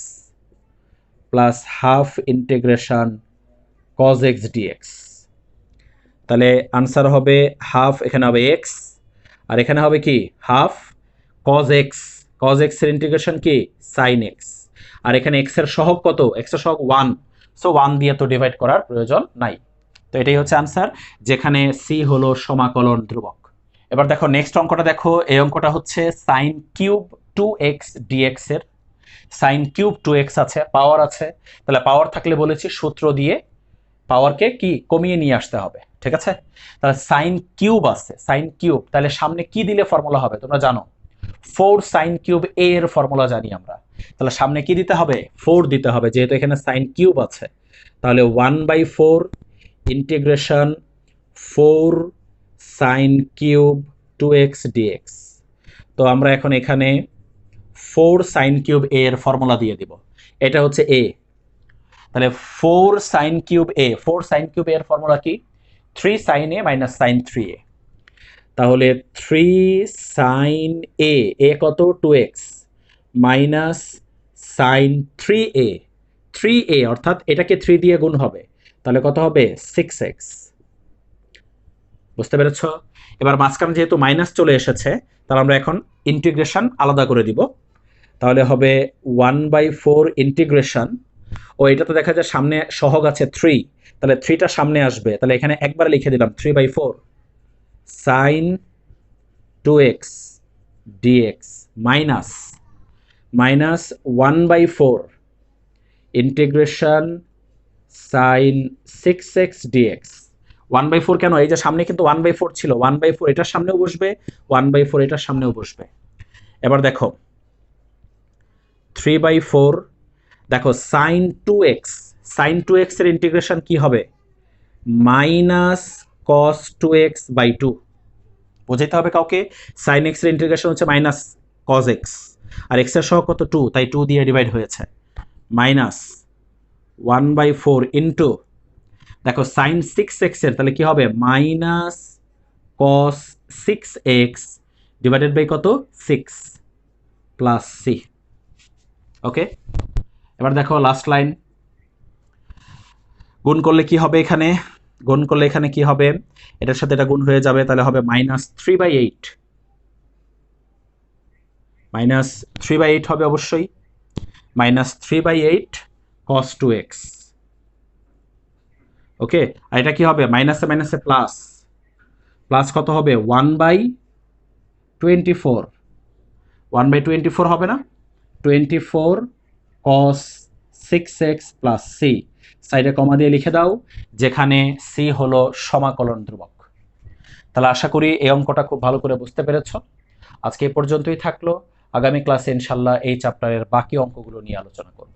plus half integration cos x dx। তাহলে আনসার হবে হাফ, এখানে হবে x, আর এখানে হবে কি? Half cos x। cos x এর ইন্টিগ্রেশন কি? sin x। আর এখানে x এর সহগ কত? x এর সহগ 1, সো 1 দিয়ে তো ডিভাইড করার প্রয়োজন নাই। তো এটাই হচ্ছে আনসার, যেখানে c হলো সমাকলন ধ্রুবক। এবার দেখো নেক্সট অঙ্কটা দেখো, এই অঙ্কটা হচ্ছে sin কিউব 2x dx এর। sin কিউব 2x আছে, পাওয়ার আছে, তাহলে পাওয়ার থাকলে বলেছি সূত্র দিয়ে পাওয়ারকে কি কমিয়ে নিয়ে আসতে হবে, ঠিক আছে? তাহলে সাইন কিউব আছে, সাইন কিউব, তাহলে সামনে কি দিলে ফর্মুলা হবে তোমরা জানো? 4 সাইন কিউব a এর ফর্মুলা জানি আমরা। তাহলে সামনে কি দিতে হবে? 4 দিতে হবে, যেহেতু এখানে সাইন কিউব আছে। তাহলে 1/4 integration 4 sine cube 2x dx। তো আমরা এখন এখানে 4 সাইন কিউব a এর ফর্মুলা দিয়ে দিব। এটা হচ্ছে a, তাহলে 4 sine cube a, 4 sine cube a এর ফর্মুলা কি? 3 sign a minus sine 3a। তাহলে 3 সাইন a কত? 2x minus sine 3a, 3a অর্থাৎ এটাকে 3 দিয়ে গুণ হবে, তাহলে কত হবে? 6x। বুঝতে পেরেছ? এবার মাঝখানে যেহেতু মাইনাস চলে এসেছে, তাহলে আমরা এখন ইন্টিগ্রেশন আলাদা করে দিব। তাহলে হবে 1/4 ইন্টিগ্রেশন, ও এটা তো দেখা যায় সামনে সহগ আছে 3, তাহলে 3টা সামনে আসবে, তাহলে এখানে একবার লিখে দিলাম 3/4 sine 2x dx minus 1/4 integration sine 6x dx। 1/4 কেন? এই যে সামনে কিন্তু 1/4 ছিল, 1/4 এটার সামনেও বসবে, 1/4 এটার সামনেও বসবে। এবার দেখো 3/4, দেখো সাইন 2x, সাইন 2x এর ইন্টিগ্রেশন কি হবে? Minus cos 2x/2। বোঝাইতে হবে কাউকে। সাইন এক্স এর ইন্টিগ্রেশন হচ্ছে মাইনাস কজ এক্স, আর এক্স এর সহগ কত 2, তাই 2 দিয়ে ডিভাইড হয়েছে, মাইনাস 1/4 ইন্টু, দেখো সাইন 6x এর তাহলে কি হবে minus cos 6x divided by কত 6 প্লাস সি। ওকে, এবার দেখো লাস্ট লাইন, গুণ করলে কি হবে এখানে, গুণ করলে এখানে কি হবে, এটার সাথে এটা গুণ হয়ে যাবে, তাহলে হবে মাইনাস 3/8, মাইনাস 3/8 হবে অবশ্যই, মাইনাস 3/8 cos 2x। ওকে, আর এটা কি হবে মাইনাসে মাইনাসে প্লাস, প্লাস কত হবে 1/24, 1/24 হবে না, 24 cos 6x প্লাস সি, সাইডে কমা দিয়ে লিখে দাও, যেখানে সি হলো সমাকলন ধ্রুবক। তাহলে আশা করি এই অঙ্কটা খুব ভালো করে বুঝতে পেরেছ। আজকে এই পর্যন্তই থাকলো, আগামী ক্লাসে ইনশাল্লাহ এই চ্যাপ্টারের বাকি অঙ্কগুলো নিয়ে আলোচনা করব।